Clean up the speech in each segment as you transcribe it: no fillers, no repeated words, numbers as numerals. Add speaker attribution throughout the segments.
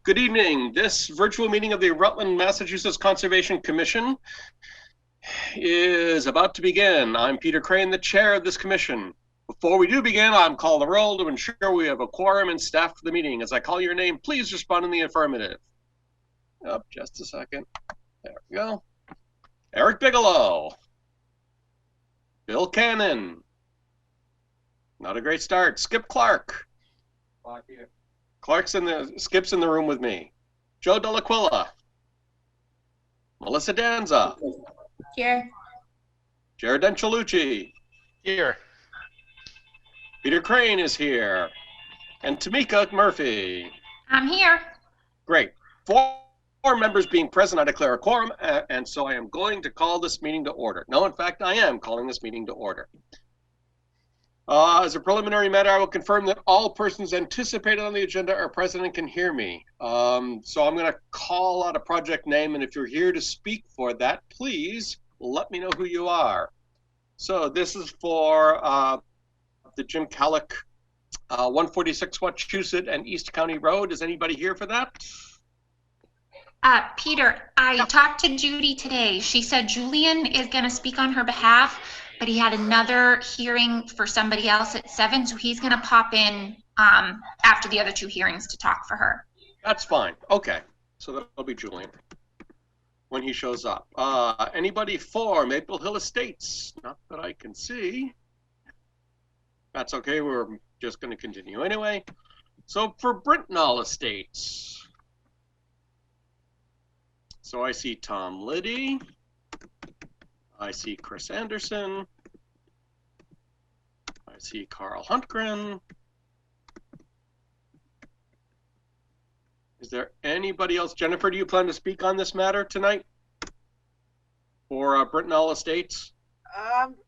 Speaker 1: Good evening. This virtual meeting of the Rutland, Massachusetts Conservation Commission is about to begin. I'm Peter Crane, the chair of this commission. Before we do begin, I'm calling the roll to ensure we have a quorum and staff for the meeting. As I call your name, please respond in the affirmative. Oh, just a second. There we go. Eric Bigelow. Bill Cannon. Not a great start. Skip Clark. Here. Skip's in the room with me. Joe Delaquilla. Melissa Danza.
Speaker 2: Here.
Speaker 1: Jared Denchalucci.
Speaker 3: Here.
Speaker 1: Peter Crane is here. And Tamika Murphy.
Speaker 2: I'm here.
Speaker 1: Great. Four members being present, I declare a quorum, and so I am going to call this meeting to order. No, in fact, I am calling this meeting to order. As a preliminary matter, I will confirm that all persons anticipated on the agenda are present and can hear me. So I'm going to call out a project name, and if you're here to speak for that, please let me know who you are. So this is for the Jim Cowlick 146 Wachusett and East County Road. Is anybody here for that?
Speaker 2: Peter, I talked to Judy today. She said Julian is going to speak on her behalf, but he had another hearing for somebody else at 7, so he's going to pop in after the other 2 hearings to talk for her.
Speaker 1: That's fine. Okay. So that'll be Julian when he shows up. Anybody for Maple Hill Estates? Not that I can see. That's okay. We're just going to continue anyway. So for Brintnal Estates. So I see Tom Liddy. I see Chris Anderson. I see Carl Huntgren. Is there anybody else? Jennifer, do you plan to speak on this matter tonight for Brintnal Estates?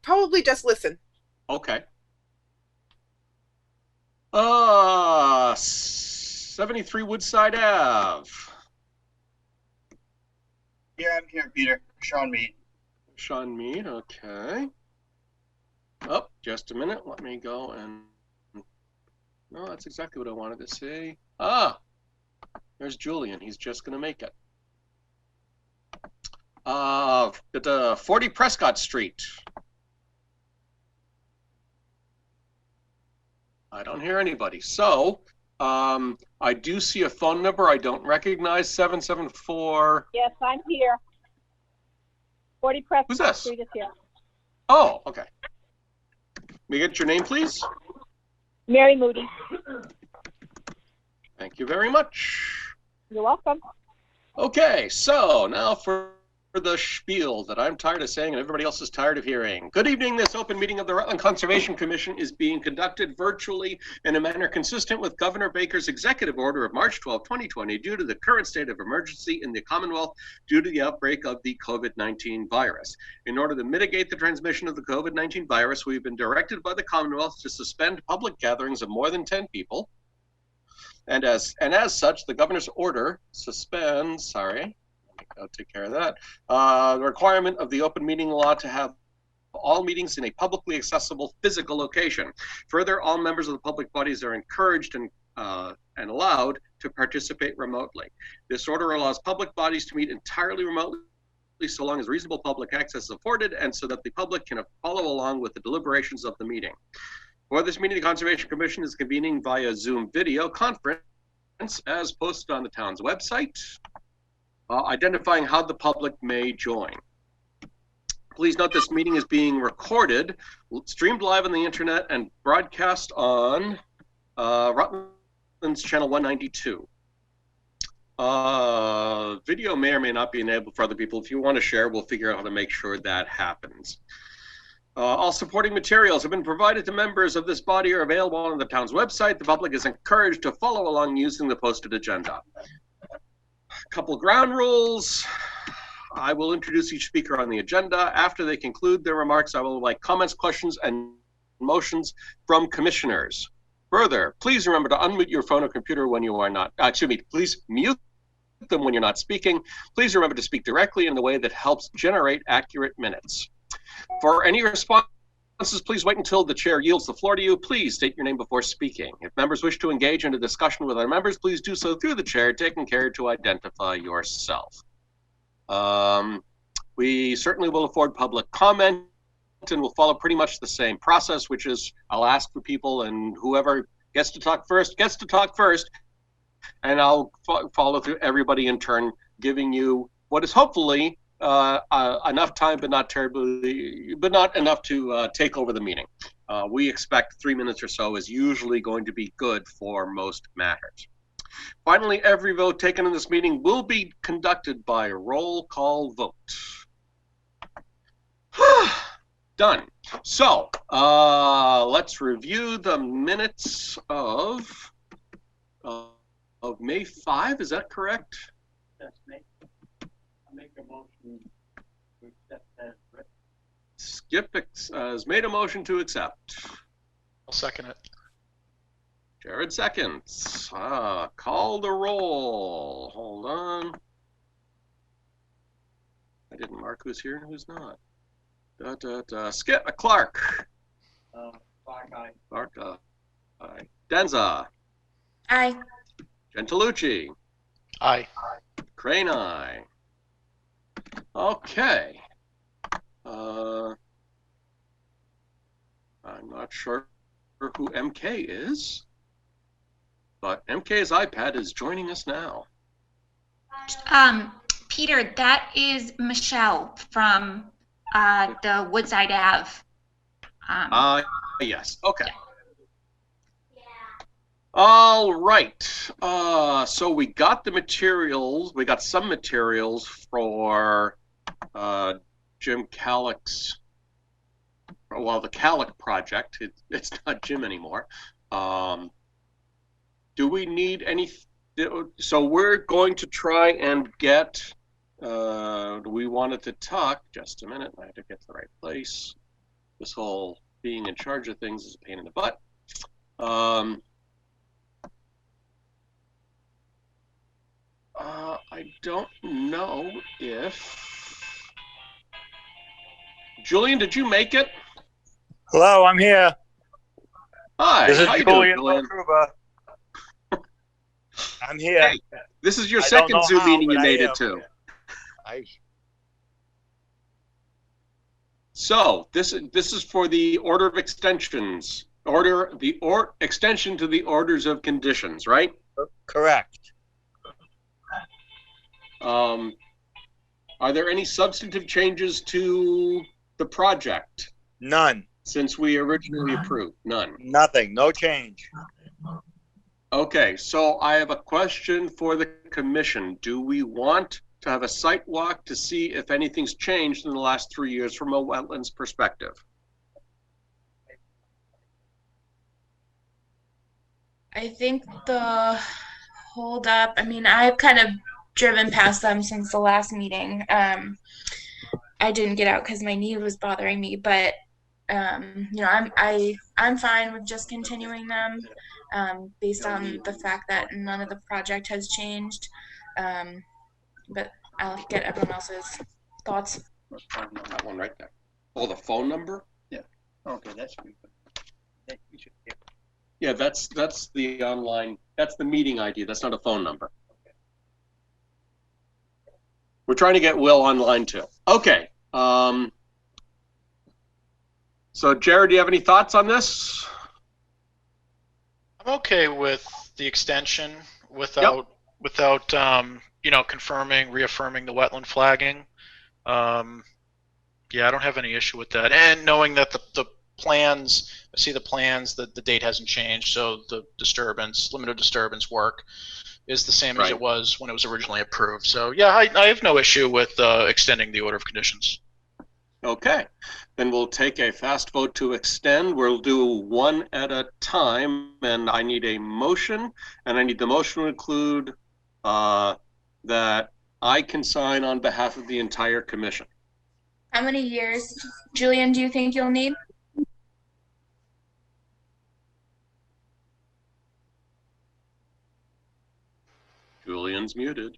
Speaker 4: Probably just listen.
Speaker 1: Okay. 73 Woodside Ave.
Speaker 5: Yeah, I'm here, Peter. Sean Mead.
Speaker 1: Sean Mead, okay. Oh, just a minute. Let me go and... No, that's exactly what I wanted to see. There's Julian. He's just going to make it. At 40 Prescott Street. I don't hear anybody. So, I do see a phone number I don't recognize, 774.
Speaker 6: Yes, I'm here. 40 Prescott Street is here.
Speaker 1: Oh, okay. May I get your name, please?
Speaker 6: Mary Moody.
Speaker 1: Thank you very much.
Speaker 6: You're welcome.
Speaker 1: Okay, so now for the spiel that I'm tired of saying and everybody else is tired of hearing. Good evening. This open meeting of the Rutland Conservation Commission is being conducted virtually in a manner consistent with Governor Baker's executive order of March 12, 2020, due to the current state of emergency in the Commonwealth due to the outbreak of the COVID-19 virus. In order to mitigate the transmission of the COVID-19 virus, we've been directed by the Commonwealth to suspend public gatherings of more than 10 people. And as such, the governor's order suspends, I'll take care of that. The requirement of the open meeting law to have all meetings in a publicly accessible physical location. Further, all members of the public bodies are encouraged and allowed to participate remotely. This order allows public bodies to meet entirely remotely so long as reasonable public access is afforded and so that the public can follow along with the deliberations of the meeting. For this meeting, the Conservation Commission is convening via Zoom video conference as posted on the town's website. Identifying how the public may join. Please note this meeting is being recorded, streamed live on the internet, and broadcast on Rutland's channel 192. Video may or may not be enabled for other people. If you want to share, we'll figure out how to make sure that happens. All supporting materials have been provided to members of this body are available on the town's website. The public is encouraged to follow along using the posted agenda. Couple ground rules. I will introduce each speaker on the agenda. After they conclude their remarks, I will like comments, questions, and motions from commissioners. Further, please remember to unmute your phone or computer when you are not, please mute them when you're not speaking. Please remember to speak directly in the way that helps generate accurate minutes. For any response responses, please wait until the chair yields the floor to you. Please state your name before speaking. If members wish to engage in a discussion with other members, please do so through the chair, taking care to identify yourself. We certainly will afford public comment, and we'll follow pretty much the same process, which is I'll ask for people, and whoever gets to talk first, and I'll follow through everybody in turn, giving you what is hopefully enough time, but not enough to take over the meeting. We expect 3 minutes or so is usually going to be good for most matters. Finally, every vote taken in this meeting will be conducted by a roll call vote. Done. So let's review the minutes of May 5. Is that correct?
Speaker 3: That's me. I make a motion to accept that.
Speaker 1: Skip has made a motion to accept.
Speaker 7: I'll second it.
Speaker 1: Jared seconds. Call the roll. Hold on. I didn't mark who's here and who's not. Skip Clark.
Speaker 3: Clark, aye.
Speaker 1: Clark, aye. Denza.
Speaker 2: Aye.
Speaker 1: Gentilucci.
Speaker 7: Aye.
Speaker 1: Crane, aye. Okay. I'm not sure who MK is, but MK's iPad is joining us now.
Speaker 2: Peter, that is Michelle from the Woodside Ave.
Speaker 1: Yes. Okay. All right. So we got the materials. We got some materials for Jim Cowlick's, well, the Cowlick project. It's not Jim anymore. Do we need any? So we're going to try and get. We wanted to talk. Just a minute. I have to get to the right place. This whole being in charge of things is a pain in the butt. I don't know if Julian, did you make it?
Speaker 8: Hello, I'm here.
Speaker 1: Hi,
Speaker 8: This is
Speaker 1: how you doing,
Speaker 8: Julian
Speaker 1: Julian?
Speaker 8: Vancouver. I'm here.
Speaker 1: Hey, this is your
Speaker 8: I don't
Speaker 1: second
Speaker 8: know
Speaker 1: Zoom
Speaker 8: how,
Speaker 1: meeting you
Speaker 8: but I
Speaker 1: made
Speaker 8: am.
Speaker 1: it to.
Speaker 8: I
Speaker 1: So this is for the order of extensions. Extension to the orders of conditions, right?
Speaker 8: correct.
Speaker 1: Are there any substantive changes to the project
Speaker 8: None.
Speaker 1: since we originally approved? None.
Speaker 8: Nothing. No change.
Speaker 1: Okay, so I have a question for the commission. Do we want to have a site walk to see if anything's changed in the last 3 years from a wetlands perspective?
Speaker 9: I think the hold up, I mean, I've kind of driven past them since the last meeting. I didn't get out because my knee was bothering me, but you know, I'm fine with just continuing them based on the fact that none of the project has changed. But I'll get everyone else's thoughts.
Speaker 1: That one right there. Oh, the phone number?
Speaker 3: Yeah. Okay, that's good. You should get.
Speaker 1: Yeah, that's the online, that's the meeting ID. That's not a phone number. We're trying to get Will online too. Okay. So Jared, do you have any thoughts on this?
Speaker 7: I'm okay with the extension without you know, reaffirming the wetland flagging. Yeah, I don't have any issue with that. And knowing that the plans, I see the plans, that the date hasn't changed, so the limited disturbance work is the same as it was when it was originally approved. So yeah, I have no issue with extending the order of conditions.
Speaker 1: Okay, then we'll take a fast vote to extend. We'll do one at a time, and I need a motion, and I need the motion to include that I can sign on behalf of the entire commission.
Speaker 9: How many years, Julian, do you think you'll need?
Speaker 1: Julian's muted.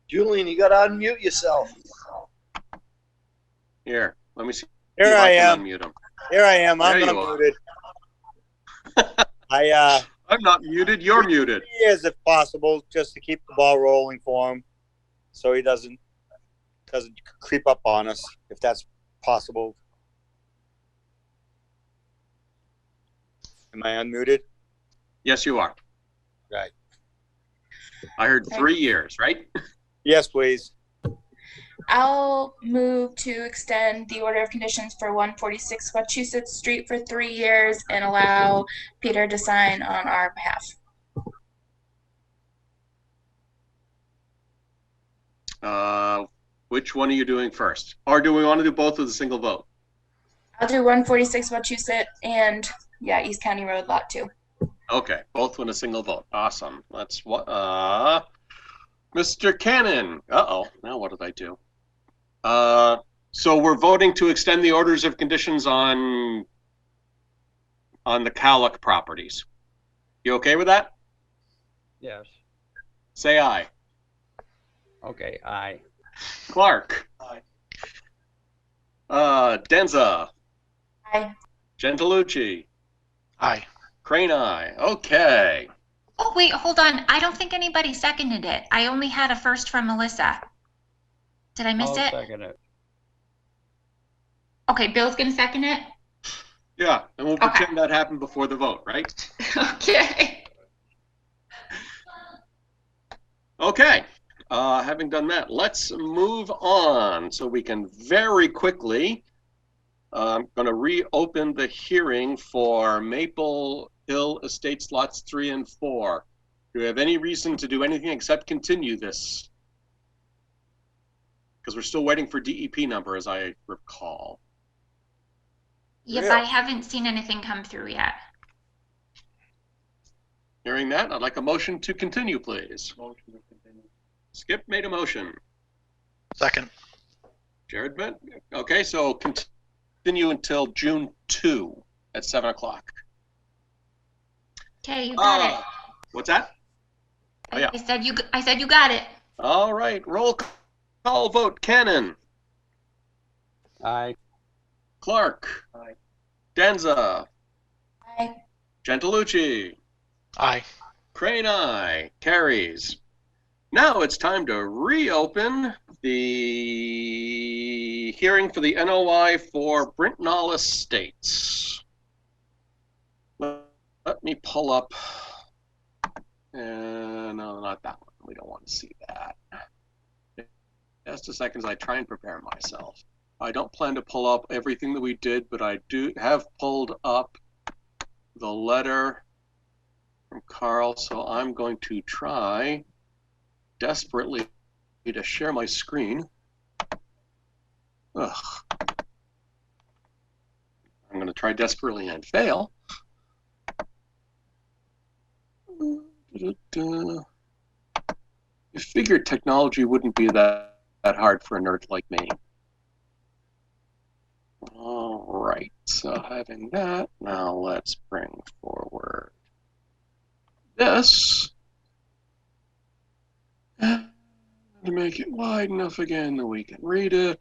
Speaker 8: Julian, you got to unmute yourself.
Speaker 1: Here, let me see.
Speaker 8: Here
Speaker 1: if
Speaker 8: I
Speaker 1: can
Speaker 8: am.
Speaker 1: unmute him.
Speaker 8: Here I am. I'm
Speaker 1: There
Speaker 8: not
Speaker 1: you are.
Speaker 8: muted.
Speaker 1: I'm not muted. You're muted.
Speaker 8: 3 years if possible, just to keep the ball rolling for him, so he doesn't creep up on us, if that's possible. Am I unmuted?
Speaker 1: Yes, you are.
Speaker 8: Right.
Speaker 1: I heard 3 years, right?
Speaker 8: Yes, please.
Speaker 9: I'll move to extend the order of conditions for 146 Wachusett Street for 3 years and allow Peter to sign on our behalf.
Speaker 1: Which one are you doing first? Or do we want to do both with a single vote?
Speaker 9: I'll do 146 Wachusett and, yeah, East County Road Lot 2.
Speaker 1: Okay, both with a single vote. Awesome. That's what. Mr. Cannon. Uh-oh. Now what did I do? So we're voting to extend the orders of conditions on the Cowlick properties. You okay with that?
Speaker 3: Yes.
Speaker 1: Say aye.
Speaker 3: Okay, aye.
Speaker 1: Clark.
Speaker 5: Aye.
Speaker 1: Denza.
Speaker 9: Aye.
Speaker 1: Gentilucci.
Speaker 7: Aye.
Speaker 1: Crane aye. Okay.
Speaker 2: Oh, wait, hold on. I don't think anybody seconded it. I only had a first from Melissa. Did I miss
Speaker 3: I'll
Speaker 2: it?
Speaker 3: second it.
Speaker 2: Okay, Bill's gonna second it?
Speaker 1: Yeah, and we'll pretend that happened before the vote, right?
Speaker 2: Okay.
Speaker 1: Okay. Having done that, let's move on so we can very quickly. I'm going to reopen the hearing for Maple Hill Estates lots 3 and 4. Do we have any reason to do anything except continue this? Because we're still waiting for DEP number, as I recall.
Speaker 2: Yep, I haven't seen anything come through yet.
Speaker 1: Hearing that, I'd like a motion to continue, please.
Speaker 3: Motion to continue.
Speaker 1: Skip made a motion.
Speaker 7: Second.
Speaker 1: Jared meant. Okay, so continue until June 2 at 7 o'clock.
Speaker 2: Okay, you got it.
Speaker 1: What's that? Oh, yeah.
Speaker 2: I said you got it.
Speaker 1: All right, roll call vote. Cannon.
Speaker 3: Aye.
Speaker 1: Clark.
Speaker 3: Aye.
Speaker 1: Denza.
Speaker 9: Aye.
Speaker 1: Gentilucci.
Speaker 7: Aye.
Speaker 1: Crane aye. Carries. Now it's time to reopen the hearing for the NOI for Brintnal Estates. Let me pull up. No, not that one. We don't want to see that. Just a second as I try and prepare myself. I don't plan to pull up everything that we did, but I do have pulled up the letter from Carl, so I'm going to try desperately to share my screen. Ugh. I'm going to try desperately and fail. You figured technology wouldn't be that hard for a nerd like me. All right, so having that, now let's bring forward this. And to make it wide enough again that we can read it.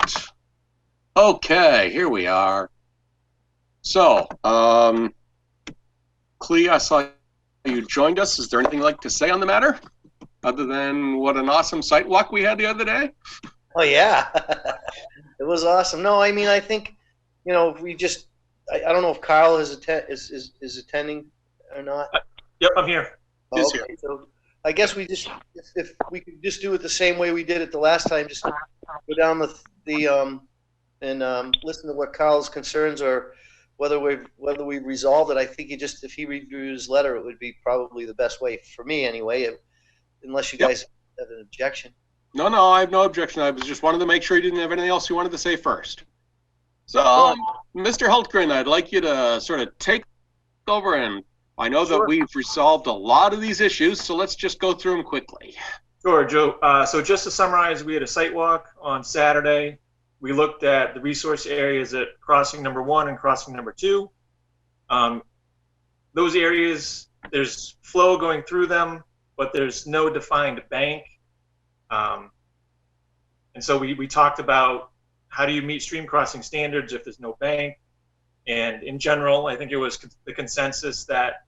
Speaker 1: Okay, here we are. So, Clea, I saw you joined us. Is there anything you'd like to say on the matter? Other than what an awesome site walk we had the other day?
Speaker 10: Oh, yeah. It was awesome. No, I mean, I think, you know, we just, I don't know if Carl is attending or not.
Speaker 11: Yep, I'm here.
Speaker 1: He's
Speaker 10: Okay,
Speaker 1: here.
Speaker 10: so I guess we just, if we could just do it the same way we did it the last time, just go down and listen to what Carl's concerns are, whether we resolved it. I think if he reviews his letter, it would be probably the best way for me anyway, unless you guys have an objection.
Speaker 1: No, I have no objection. I was just wanted to make sure you didn't have anything else you wanted to say first. So, Mr. Hultgren, I'd like you to sort of take over, and I know that we've resolved a lot of these issues, so let's just go through them quickly.
Speaker 11: Sure, Joe. So just to summarize, we had a site walk on Saturday. We looked at the resource areas at crossing number 1 and crossing number 2. Those areas, there's flow going through them, but there's no defined bank. And so we talked about how do you meet stream crossing standards if there's no bank? And in general, I think it was the consensus that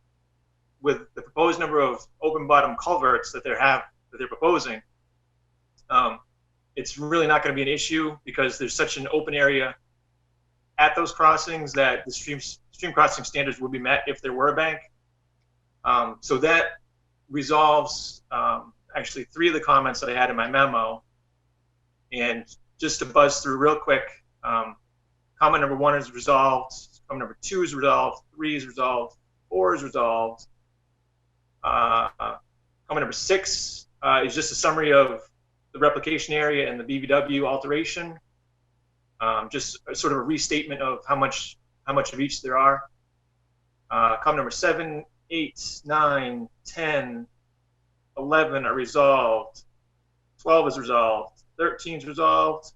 Speaker 11: with the proposed number of open bottom culverts that they're proposing, it's really not going to be an issue because there's such an open area at those crossings that the stream crossing standards would be met if there were a bank. So that resolves actually 3 of the comments that I had in my memo. And just to buzz through real quick, comment number 1 is resolved. Comment number 2 is resolved. 3 is resolved. 4 is resolved. Comment number 6 is just a summary of the replication area and the BVW alteration. Just sort of a restatement of how much of each there are. Comment number 7, 8, 9, 10, 11 are resolved. 12 is resolved. 13 is resolved.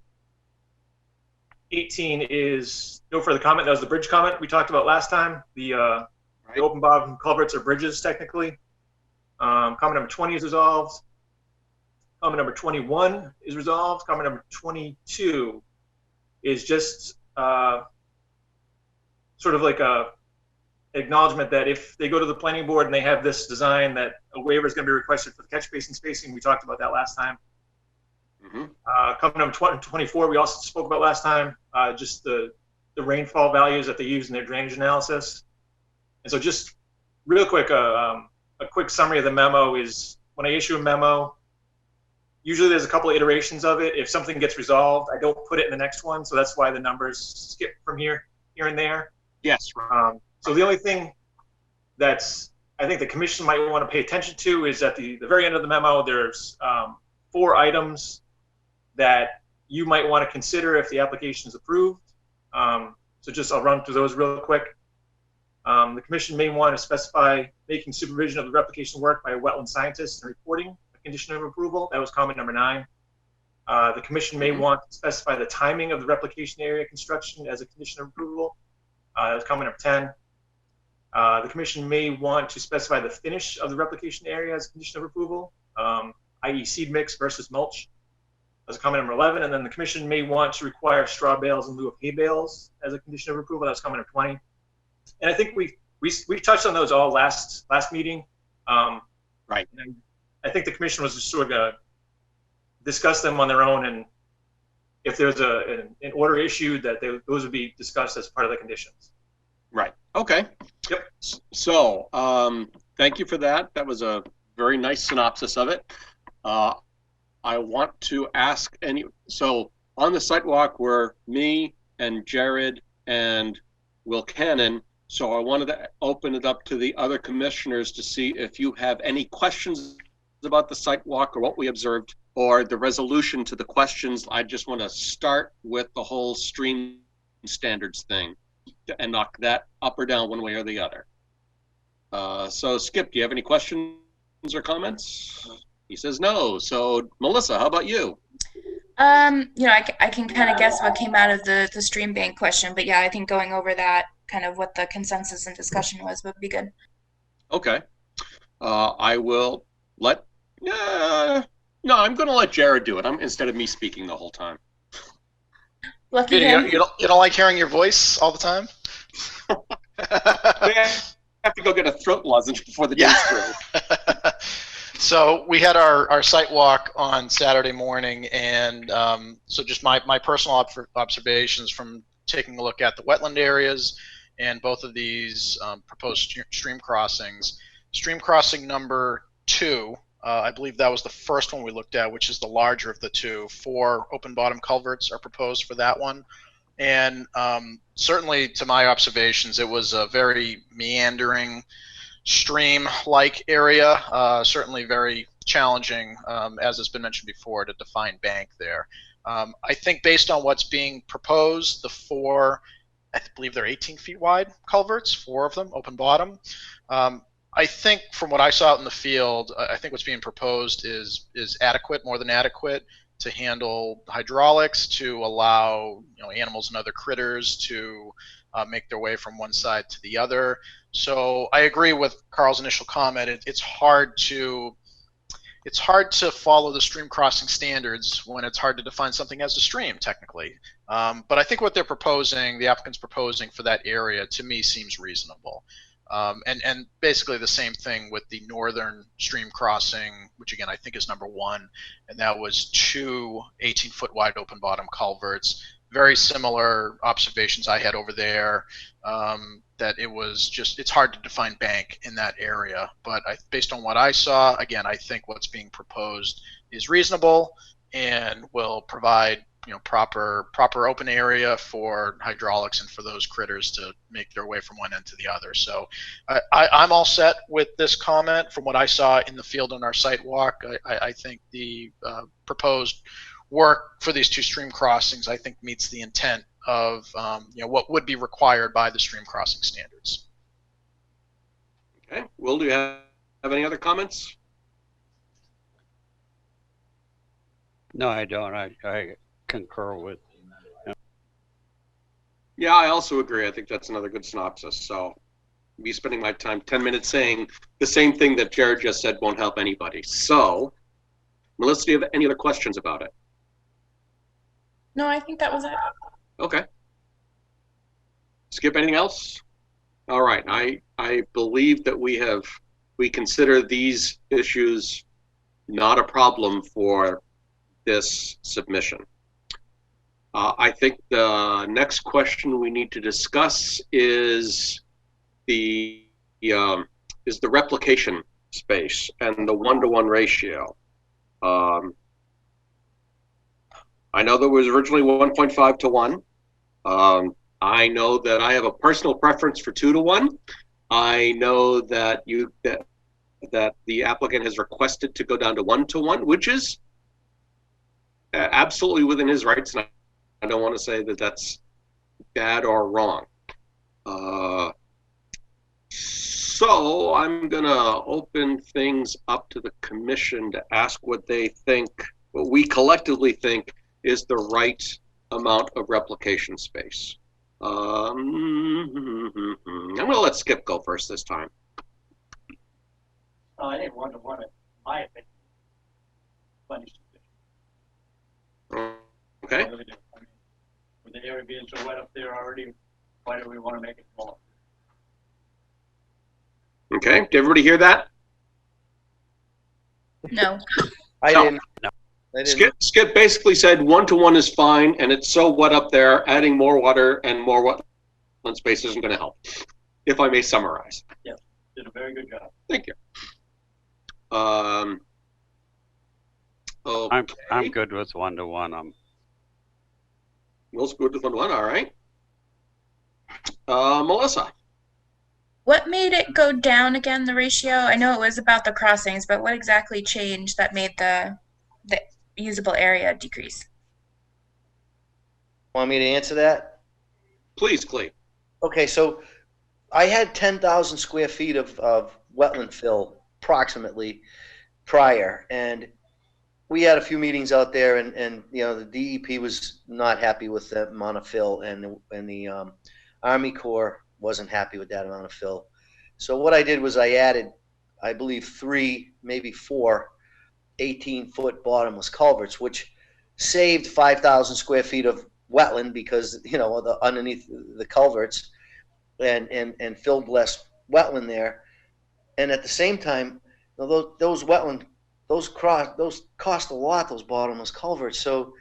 Speaker 11: 18 is no further comment. That was the bridge comment we talked about last time. The open bottom culverts are bridges technically. Comment number 20 is resolved. Comment number 21 is resolved. Comment number 22 is just sort of like a acknowledgement that if they go to the planning board and they have this design, that a waiver is going to be requested for the catch basin spacing. We talked about that last time. Comment number 24 we also spoke about last time, just the rainfall values that they use in their drainage analysis. And so just real quick, a quick summary of the memo is when I issue a memo, usually there's a couple of iterations of it. If something gets resolved, I don't put it in the next one. So that's why the numbers skip from here and there.
Speaker 1: Yes.
Speaker 11: So the only thing that's I think the commission might want to pay attention to is at the very end of the memo, there's 4 items that you might want to consider if the application is approved. So just I'll run through those real quick. The commission may want to specify making supervision of the replication work by a wetland scientist and reporting a condition of approval. That was comment number 9. The commission may want to specify the timing of the replication area construction as a condition of approval. That was comment number 10. The commission may want to specify the finish of the replication area as a condition of approval, i.e. seed mix versus mulch. That's comment number 11. And then the commission may want to require straw bales in lieu of hay bales as a condition of approval. That's comment number 20. And I think we touched on those all last meeting.
Speaker 1: Right.
Speaker 11: And I think the commission was just sort of discuss them on their own, and if there's an order issued, that those would be discussed as part of the conditions.
Speaker 1: Right. Okay.
Speaker 11: Yep.
Speaker 1: So, thank you for that. That was a very nice synopsis of it. I want to ask so on the sidewalk were me and Jared and Will Cannon. So I wanted to open it up to the other commissioners to see if you have any questions about the sidewalk or what we observed or the resolution to the questions. I just want to start with the whole stream standards thing and knock that up or down one way or the other. So Skip, do you have any questions or comments? He says no. So Melissa, how about you?
Speaker 9: I can kind of guess what came out of the stream bank question, but yeah, I think going over that, kind of what the consensus and discussion was, would be good.
Speaker 1: Okay. I will let, no, I'm going to let Jared do it. Instead of me speaking the whole time.
Speaker 9: Lucky him.
Speaker 7: You don't like hearing your voice all the time?
Speaker 1: I have to go get a throat lozenge before the day's through.
Speaker 7: So we had our site walk on Saturday morning, and so just my personal observations from taking a look at the wetland areas and both of these proposed stream crossings. Stream crossing number 2, I believe that was the first one we looked at, which is the larger of the 2. 4 open bottom culverts are proposed for that one. And certainly to my observations, it was a very meandering stream-like area, certainly very challenging, as has been mentioned before, to define bank there. I think based on what's being proposed, the 4, I believe they're 18 feet wide culverts, 4 of them, open bottom. I think from what I saw out in the field, I think what's being proposed is adequate, more than adequate, to handle hydraulics, to allow animals and other critters to make their way from one side to the other. So I agree with Carl's initial comment. It's hard to it's hard to follow the stream crossing standards when it's hard to define something as a stream technically. But I think what they're proposing, the applicant's proposing for that area, to me seems reasonable. And basically the same thing with the northern stream crossing, which again I think is number 1, and that was 2 18-foot wide open bottom culverts. Very similar observations I had over there, that it was just, it's hard to define bank in that area. But based on what I saw, again, I think what's being proposed is reasonable and will provide, you know, proper open area for hydraulics and for those critters to make their way from one end to the other. So I'm all set with this comment. From what I saw in the field on our site walk, I think the proposed work for these 2 stream crossings, I think, meets the intent of you know, what would be required by the stream crossing standards.
Speaker 1: Okay. Will, do you have any other comments?
Speaker 3: No, I don't. I concur with.
Speaker 1: Yeah, I also agree. I think that's another good synopsis. So me spending my time 10 minutes saying the same thing that Jared just said won't help anybody. So, Melissa, do you have any other questions about it?
Speaker 9: No, I think that was it.
Speaker 1: Okay. Skip, anything else? All right. I believe that we consider these issues not a problem for this submission. I think the next question we need to discuss is the replication space and the 1-to-1 ratio. I know there was originally 1.5 to 1. I know that I have a personal preference for 2 to 1. I know that that the applicant has requested to go down to 1 to 1, which is absolutely within his rights, and I don't want to say that that's bad or wrong. So I'm gonna open things up to the commission to ask what they think, what we collectively think is the right amount of replication space. I'm gonna let Skip go first this time.
Speaker 3: I think 1-to-1, in my opinion, plenty sufficient.
Speaker 1: Okay.
Speaker 3: I really do. I mean, with the area being so wet up there already, why do we want to make it smaller?
Speaker 1: Okay. Did everybody hear that?
Speaker 9: No.
Speaker 10: I
Speaker 1: No.
Speaker 10: didn't. I didn't.
Speaker 1: Skip basically said 1-to-1 is fine, and it's so wet up there, adding more water and more wetland space isn't going to help, if I may summarize.
Speaker 3: Yeah, did a very good job.
Speaker 1: Thank you. Okay.
Speaker 3: I'm good with 1-to-1.
Speaker 1: Will's good with 1-to-1, all right. Melissa.
Speaker 9: What made it go down again, the ratio? I know it was about the crossings, but what exactly changed that made the usable area decrease?
Speaker 10: Want me to answer that?
Speaker 1: Please, Clee.
Speaker 10: Okay, so I had 10,000 square feet of wetland fill approximately prior, and we had a few meetings out there, and you know, the DEP was not happy with that amount of fill, and the Army Corps wasn't happy with that amount of fill. So what I did was I added, I believe, 3, maybe 4 18-foot bottomless culverts, which saved 5,000 square feet of wetland because, you know, underneath the culverts, and filled less wetland there. And at the same time, you know, those wetland, those cost a lot, those bottomless culverts. So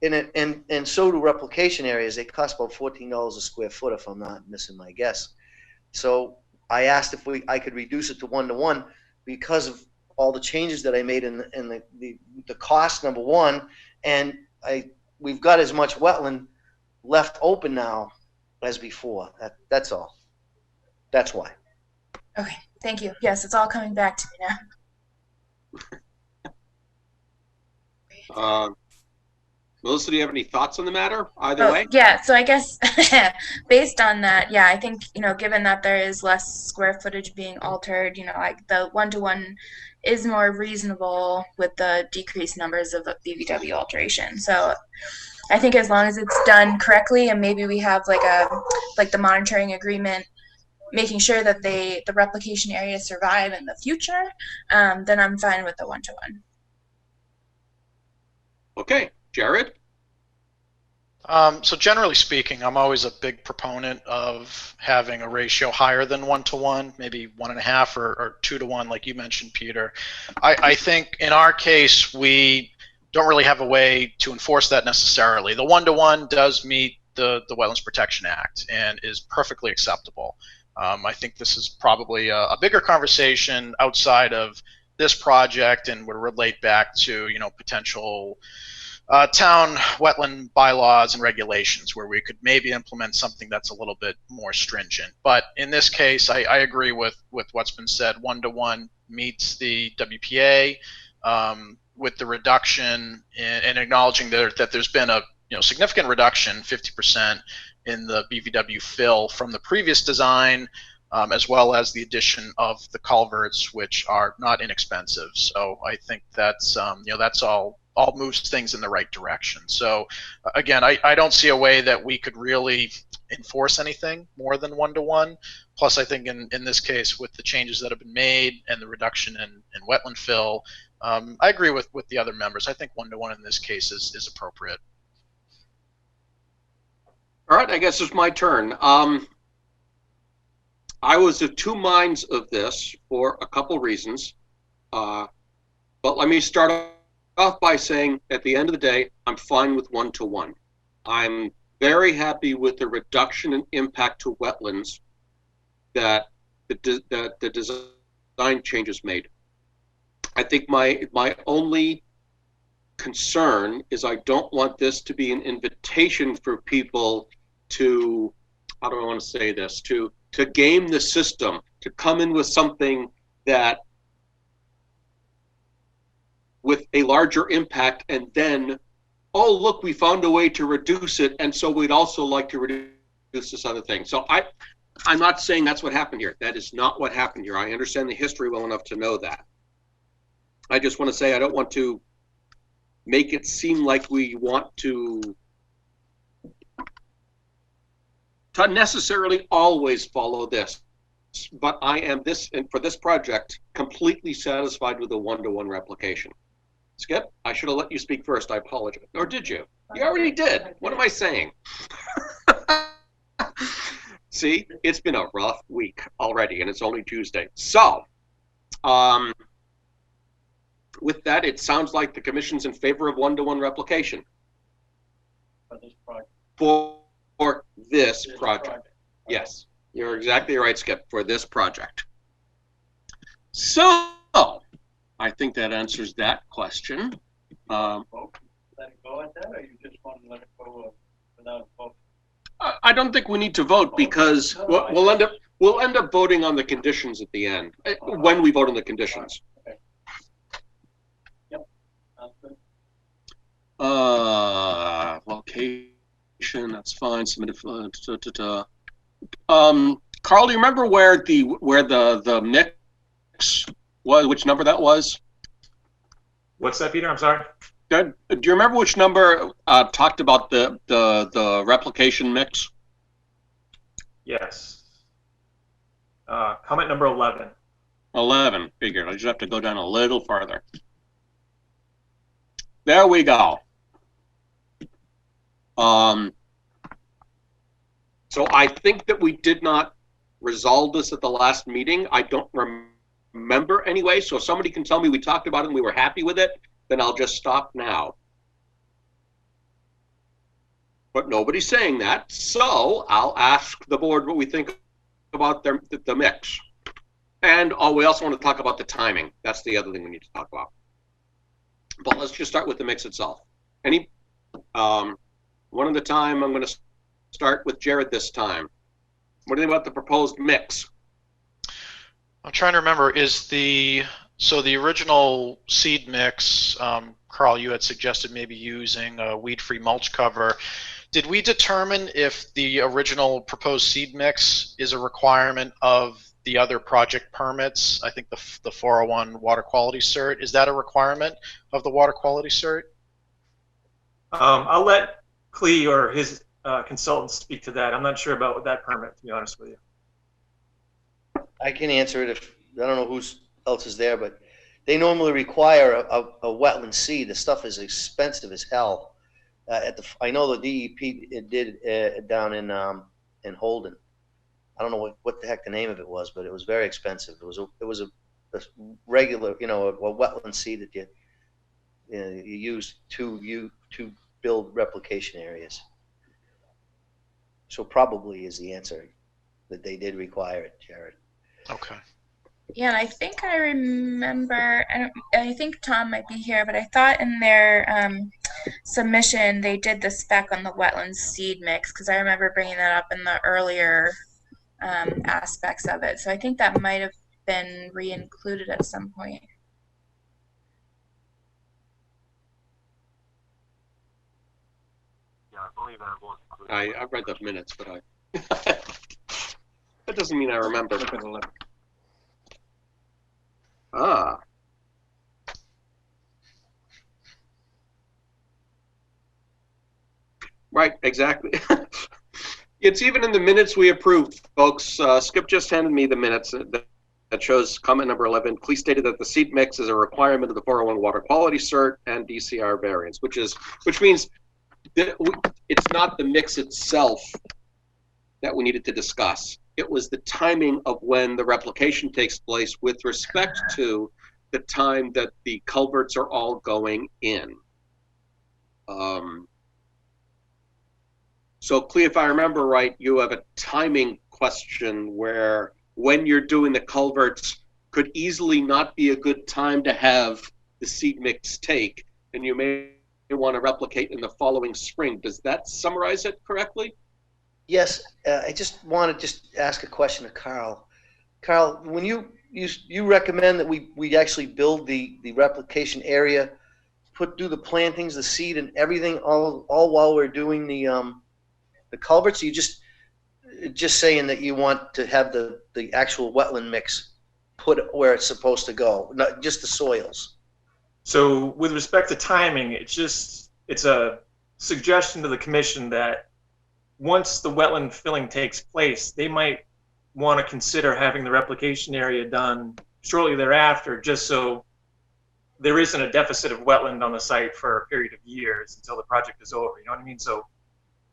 Speaker 10: and so do replication areas. They cost about $14 a square foot, if I'm not missing my guess. So I asked if I could reduce it to 1-to-1 because of all the changes that I made in the cost, number one, and we've got as much wetland left open now as before. That's all. That's why.
Speaker 9: Okay, thank you. Yes, it's all coming back to me now.
Speaker 1: Melissa, do you have any thoughts on the matter either way?
Speaker 9: Yeah, so I guess based on that, yeah, I think, you know, given that there is less square footage being altered, you know, like the 1-to-1 is more reasonable with the decreased numbers of the BVW alteration. So I think as long as it's done correctly, and maybe we have like the monitoring agreement making sure that the replication areas survive in the future, then I'm fine with the 1-to-1.
Speaker 1: Okay, Jared?
Speaker 7: So generally speaking, I'm always a big proponent of having a ratio higher than 1-to-1, maybe 1.5 or 2-to-1, like you mentioned, Peter. I think in our case, we don't really have a way to enforce that necessarily. The 1-to-1 does meet the Wetlands Protection Act and is perfectly acceptable. I think this is probably a bigger conversation outside of this project and would relate back to, you know, potential town wetland bylaws and regulations where we could maybe implement something that's a little bit more stringent. But in this case, I agree with what's been said. 1-to-1 meets the WPA with the reduction and acknowledging that there's been a significant reduction, 50% in the BVW fill from the previous design, as well as the addition of the culverts, which are not inexpensive. So I think that's that's all moves things in the right direction. So again, I don't see a way that we could really enforce anything more than 1-to-1. Plus, I think in this case, with the changes that have been made and the reduction in wetland fill, I agree with the other members. I think 1-to-1 in this case is appropriate.
Speaker 1: All right, I guess it's my turn. I was of two minds of this for a couple reasons, but let me start off by saying at the end of the day, I'm fine with 1-to-1. I'm very happy with the reduction in impact to wetlands that the design changes made. I think my only concern is I don't want this to be an invitation for people to, how do I want to say this, to game the system, to come in with something that with a larger impact, and then, oh, look, we found a way to reduce it, and so we'd also like to reduce this other thing. So I'm not saying that's what happened here. That is not what happened here. I understand the history well enough to know that. I just want to say I don't want to make it seem like we want to necessarily always follow this. But I am for this project, completely satisfied with the 1-to-1 replication. Skip, I should have let you speak first. I apologize. Or did you? You already did. What am I saying? See, it's been a rough week already, and it's only Tuesday. So, with that, it sounds like the commission's in favor of 1-to-1 replication.
Speaker 3: For this project.
Speaker 1: For this project. Yes, you're exactly right, Skip, for this project. So, I think that answers that question.
Speaker 3: Let it go at that, or you just want to let it go without voting?
Speaker 1: I don't think we need to vote because we'll end up voting on the conditions at the end when we vote on the conditions.
Speaker 3: Okay. Yep. Sounds good.
Speaker 1: Location, that's fine. Submitted. Carl, do you remember where the mix was? Which number that was?
Speaker 11: What's that, Peter? I'm sorry.
Speaker 1: Do you remember which number talked about the replication mix?
Speaker 11: Yes. Comment number 11.
Speaker 1: 11. Figured. I just have to go down a little farther. There we go. So I think that we did not resolve this at the last meeting. I don't remember anyway. So if somebody can tell me we talked about it and we were happy with it, then I'll just stop now. But nobody's saying that, so I'll ask the board what we think about the mix. And we also want to talk about the timing. That's the other thing we need to talk about. But let's just start with the mix itself. One at a time. I'm going to start with Jared this time. What do you think about the proposed mix?
Speaker 7: I'm trying to remember, so the original seed mix, Carl, you had suggested maybe using a weed-free mulch cover. Did we determine if the original proposed seed mix is a requirement of the other project permits? I think the 401 water quality cert, is that a requirement of the water quality cert?
Speaker 11: I'll let Clee or his consultant speak to that. I'm not sure about that permit, to be honest with you.
Speaker 10: I can answer it if, I don't know who else is there, but they normally require a wetland seed. The stuff is expensive as hell. I know the DEP did down in Holden. I don't know what the heck the name of it was, but it was very expensive. It was a regular, a wetland seed that you use to build replication areas. So probably is the answer that they did require it, Jared.
Speaker 7: Okay.
Speaker 9: Yeah, and I think I remember, I think Tom might be here, but I thought in their submission they did the spec on the wetland seed mix, because I remember bringing that up in the earlier aspects of it. So I think that might have been re-included at some point.
Speaker 1: Yeah, I believe that was. I read the minutes, but that doesn't mean I remember. Ah. Right, exactly. It's even in the minutes we approved, folks. Skip just handed me the minutes that shows comment number 11. Please stated that the seed mix is a requirement of the 401 water quality cert and DCR variance, which means that it's not the mix itself that we needed to discuss. It was the timing of when the replication takes place with respect to the time that the culverts are all going in. So, Clea, if I remember right, you have a timing question where when you're doing the culverts could easily not be a good time to have the seed mix take, and you may want to replicate in the following spring. Does that summarize it correctly?
Speaker 10: Yes, I just want to ask a question to Carl. Carl, when you recommend that we actually build the replication area, do the plantings, the seed, and everything all while we're doing the culverts? You just saying that you want to have the actual wetland mix put where it's supposed to go, not just the soils.
Speaker 11: So with respect to timing, it's a suggestion to the commission that once the wetland filling takes place, they might want to consider having the replication area done shortly thereafter, just so there isn't a deficit of wetland on the site for a period of years until the project is over. You know what I mean? So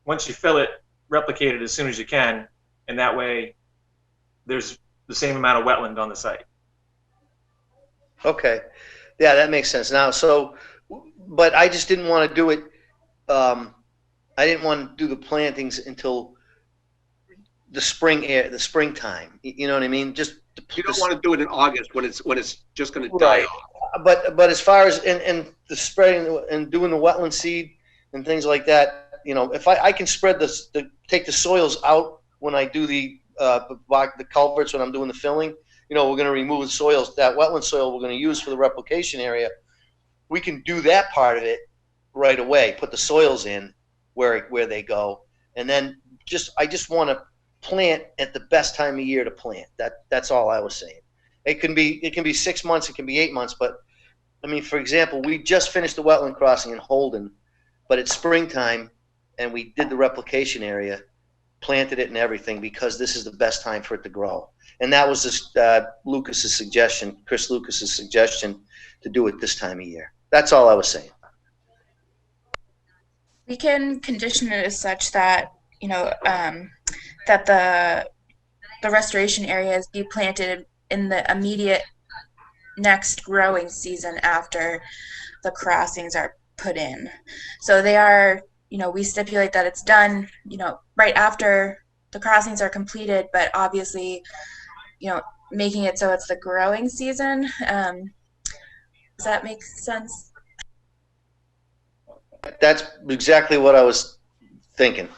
Speaker 11: once you fill it, replicate it as soon as you can, and that way there's the same amount of wetland on the site.
Speaker 10: Okay. Yeah, that makes sense now. So, but I just didn't want to do it. I didn't want to do the plantings until the springtime. You know what I mean? You
Speaker 1: don't want to do it in August when it's just going to die off.
Speaker 10: But as far as and the spreading and doing the wetland seed and things like that, if I can spread take the soils out when I do the culverts, when I'm doing the filling, we're going to remove the soils, that wetland soil we're going to use for the replication area. We can do that part of it right away, put the soils in where they go, and then I just want to plant at the best time of year to plant. That's all I was saying. It can be 6 months, it can be 8 months, but I mean, for example, we just finished the wetland crossing in Holden, but it's springtime, and we did the replication area, planted it and everything, because this is the best time for it to grow. And that was just Chris Lucas's suggestion to do it this time of year. That's all I was saying.
Speaker 9: We can condition it as such that, that the restoration areas be planted in the immediate next growing season after the crossings are put in. So they are, we stipulate that it's done, right after the crossings are completed, but obviously, making it so it's the growing season. Does that make sense?
Speaker 10: That's exactly what I was thinking.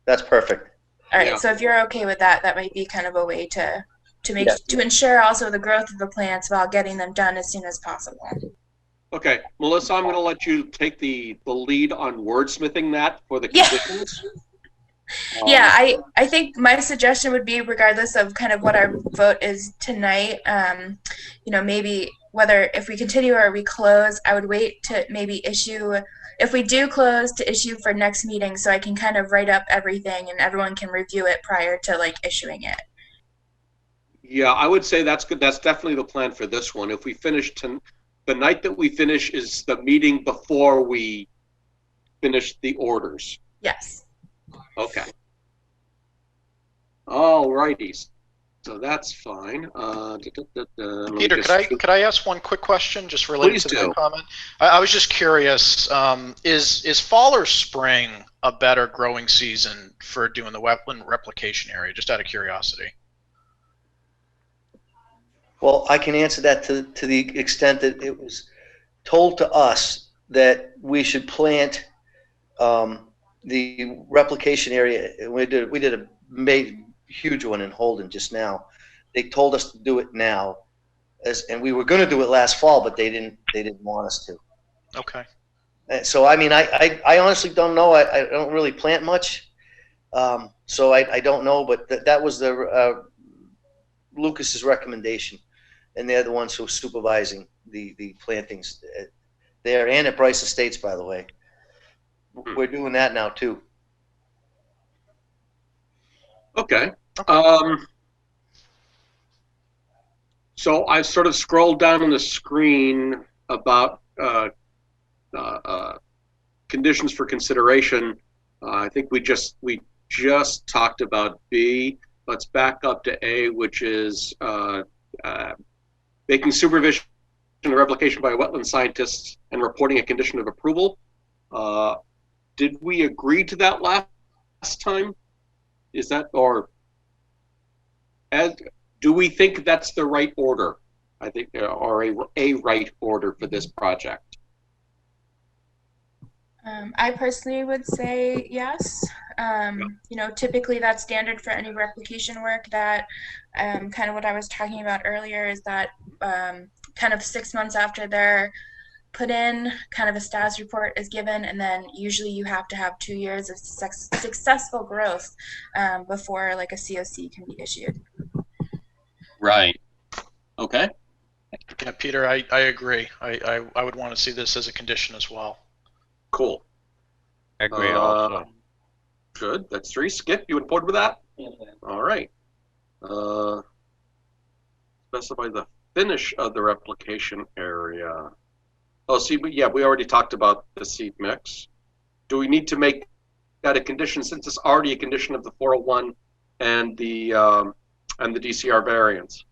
Speaker 10: That's perfect.
Speaker 9: All right.
Speaker 1: Yeah.
Speaker 9: So if you're okay with that, that might be kind of a way to ensure also the growth of the plants while getting them done as soon as possible.
Speaker 1: Okay, Melissa, I'm going to let you take the lead on wordsmithing that for the conditions.
Speaker 9: Yeah, I think my suggestion would be, regardless of kind of what our vote is tonight, maybe whether if we continue or we close, I would wait to maybe issue, if we do close, to issue for next meeting, so I can kind of write up everything and everyone can review it prior to issuing it.
Speaker 1: Yeah, I would say that's good. That's definitely the plan for this one. If we finish the night that we finish is the meeting before we finish the orders.
Speaker 9: Yes.
Speaker 1: Okay. All righty. So that's fine.
Speaker 7: Peter, could I ask one quick question just related
Speaker 1: Please
Speaker 7: to
Speaker 1: do.
Speaker 7: that comment? I was just curious, is fall or spring a better growing season for doing the wetland replication area, just out of curiosity?
Speaker 10: Well, I can answer that to the extent that it was told to us that we should plant the replication area. We did a huge one in Holden just now. They told us to do it now, and we were going to do it last fall, but they didn't want us to.
Speaker 7: Okay.
Speaker 10: So I mean, I honestly don't know. I don't really plant much, so I don't know. But that was the Lucas's recommendation, and they're the ones who are supervising the plantings there and at Bryce Estates, by the way. We're doing that now too.
Speaker 1: Okay. So I sort of scrolled down on the screen about conditions for consideration. I think we just talked about B. Let's back up to A, which is making supervision and replication by wetland scientists and reporting a condition of approval. Did we agree to that last time? Is that, or do we think that's the right order? I think, or a right order for this project.
Speaker 9: I personally would say yes. You know, typically that's standard for any replication work. That kind of what I was talking about earlier is that kind of 6 months after they're put in, kind of a status report is given, and then usually you have to have 2 years of successful growth before like a COC can be issued.
Speaker 1: Right. Okay.
Speaker 7: Yeah, Peter, I agree. I would want to see this as a condition as well.
Speaker 1: Cool.
Speaker 12: I agree also.
Speaker 1: Good. That's 3. Skip, you on board with that?
Speaker 3: Yeah.
Speaker 1: All right. Specify the finish of the replication area. Oh, see, yeah, we already talked about the seed mix. Do we need to make that a condition since it's already a condition of the 401 and the DCR variance?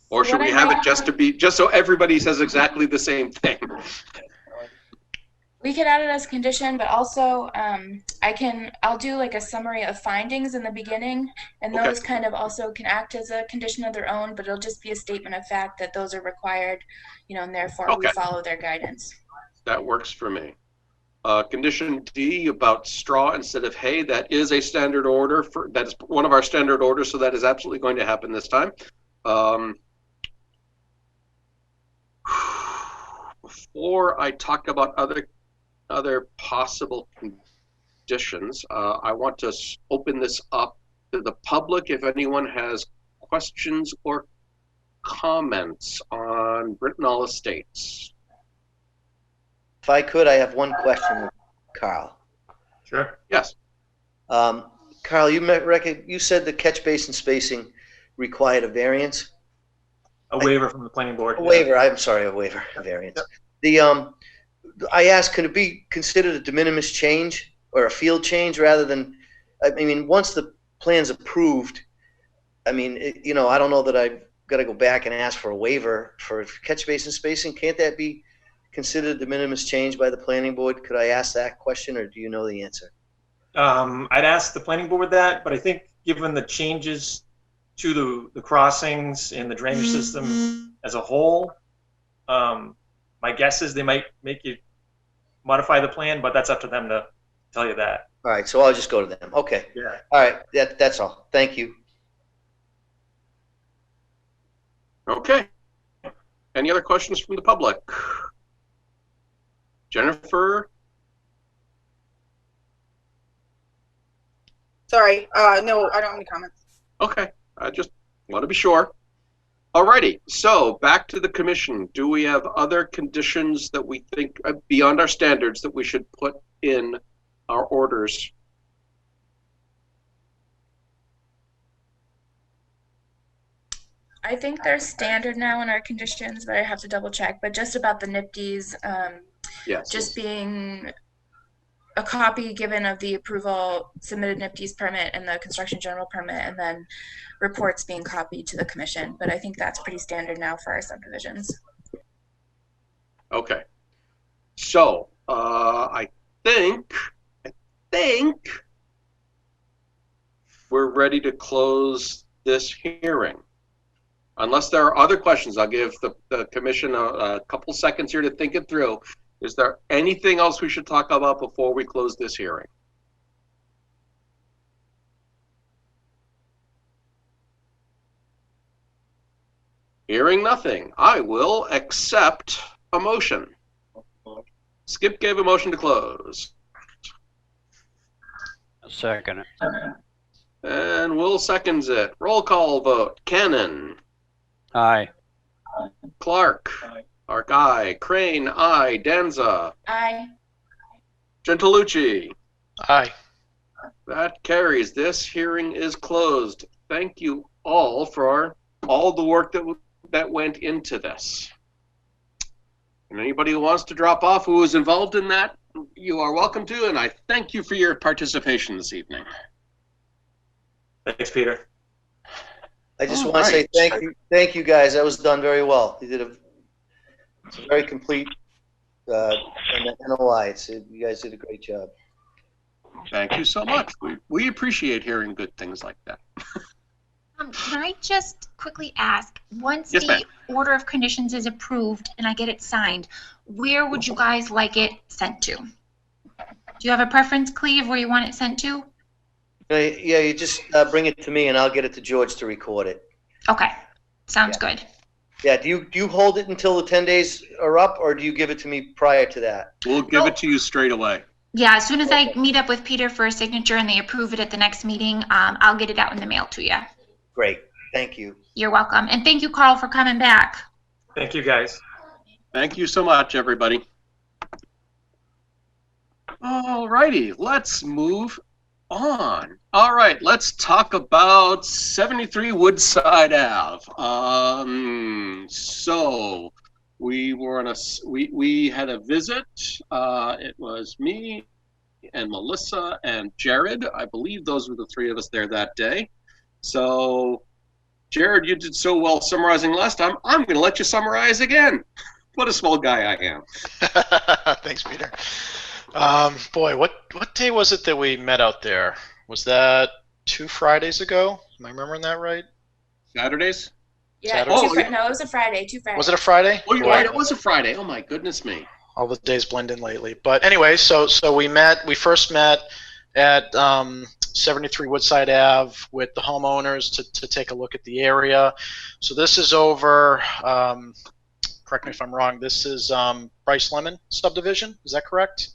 Speaker 1: Or should we have it just so everybody says exactly the same thing?
Speaker 9: We could add it as a condition, but also I'll do like a summary of findings in the beginning, and those kind of also can act as a condition of their own, but it'll just be a statement of fact that those are required, you know, and therefore we follow their guidance.
Speaker 1: That works for me. Condition D about straw instead of hay, that is a standard order. That's one of our standard orders, so that is absolutely going to happen this time. Before I talk about other possible conditions, I want to open this up to the public if anyone has questions or comments on Brintnal Estates.
Speaker 10: If I could, I have one question, Carl.
Speaker 11: Sure.
Speaker 1: Yes.
Speaker 10: Carl, you said the catch basin spacing required a variance?
Speaker 11: A waiver from the planning board.
Speaker 10: A waiver, I'm sorry, a waiver, a variance. Yep. I asked, could it be considered a de minimis change or a field change rather than, I mean, once the plan's approved, I mean, you know, I don't know that I've got to go back and ask for a waiver for catch basin spacing. Can't that be considered a de minimis change by the planning board? Could I ask that question, or do you know the answer?
Speaker 11: I'd ask the planning board that, but I think given the changes to the crossings and the drainage system as a whole, my guess is they might make you modify the plan, but that's up to them to tell you that.
Speaker 10: All right, so I'll just go to them. Okay.
Speaker 11: Yeah.
Speaker 10: All right, that's all. Thank you.
Speaker 1: Okay. Any other questions from the public? Jennifer?
Speaker 4: Sorry. No, I don't have any comments.
Speaker 1: Okay. I just want to be sure. Alrighty, so back to the commission. Do we have other conditions that we think beyond our standards that we should put in our orders?
Speaker 9: I think they're standard now in our conditions, but I have to double check. But just about the NIPDs,
Speaker 1: Yes.
Speaker 9: just being a copy given of the approval submitted NIPDs permit and the construction general permit, and then reports being copied to the commission. But I think that's pretty standard now for our subdivisions.
Speaker 1: Okay. So, I think we're ready to close this hearing. Unless there are other questions, I'll give the commission a couple seconds here to think it through. Is there anything else we should talk about before we close this hearing? Hearing nothing, I will accept a motion. Skip gave a motion to close.
Speaker 12: Second it.
Speaker 1: And Will seconds it. Roll call vote. Cannon.
Speaker 12: Aye.
Speaker 1: Clark. Clark, aye. Crane, aye. Danza.
Speaker 9: Aye.
Speaker 1: Gentilucci.
Speaker 7: Aye.
Speaker 1: That carries. This hearing is closed. Thank you all for all the work that went into this. And anybody who wants to drop off who was involved in that, you are welcome to, and I thank you for your participation this evening.
Speaker 11: Thanks, Peter.
Speaker 10: I just want to say thank you guys. That was done very well. You did it's a very complete NOI. You guys did a great job.
Speaker 1: Thank you so much. We appreciate hearing good things like that.
Speaker 2: Can I just quickly ask, once
Speaker 1: Yes,
Speaker 2: the order of conditions is approved and I get it signed, where would you guys like it sent to? Do you have a preference, Cleve, where you want it sent to?
Speaker 10: Yeah, you just bring it to me and I'll get it to George to record it.
Speaker 2: Okay, sounds good.
Speaker 10: Yeah, do you hold it until the 10 days are up, or do you give it to me prior to that?
Speaker 1: We'll give it to you straight away.
Speaker 2: Yeah, as soon as I meet up with Peter for a signature and they approve it at the next meeting, I'll get it out in the mail to you.
Speaker 10: Great, thank you.
Speaker 2: You're welcome. And thank you, Carl, for coming back.
Speaker 11: Thank you, guys.
Speaker 1: Thank you so much, everybody. All righty, let's move on. All right, let's talk about 73 Woodside Ave. So we were on we had a visit. It was me and Melissa and Jared. I believe those were the three of us there that day. So, Jared, you did so well summarizing last time. I'm going to let you summarize again. What a small guy I am.
Speaker 7: Thanks, Peter. Boy, what day was it that we met out there? Was that 2 Fridays ago? Am I remembering that right?
Speaker 1: Saturdays?
Speaker 9: Yeah.
Speaker 7: Saturday?
Speaker 9: No, it was a Friday. 2 Fridays.
Speaker 7: Was it a Friday?
Speaker 1: Oh, you're right. It was a Friday. Oh my goodness me.
Speaker 7: All the days blend in lately. But anyway, so we first met at 73 Woodside Ave with the homeowners to take a look at the area. So this is over, correct me if I'm wrong, this is Bryce Lemon subdivision, is that correct?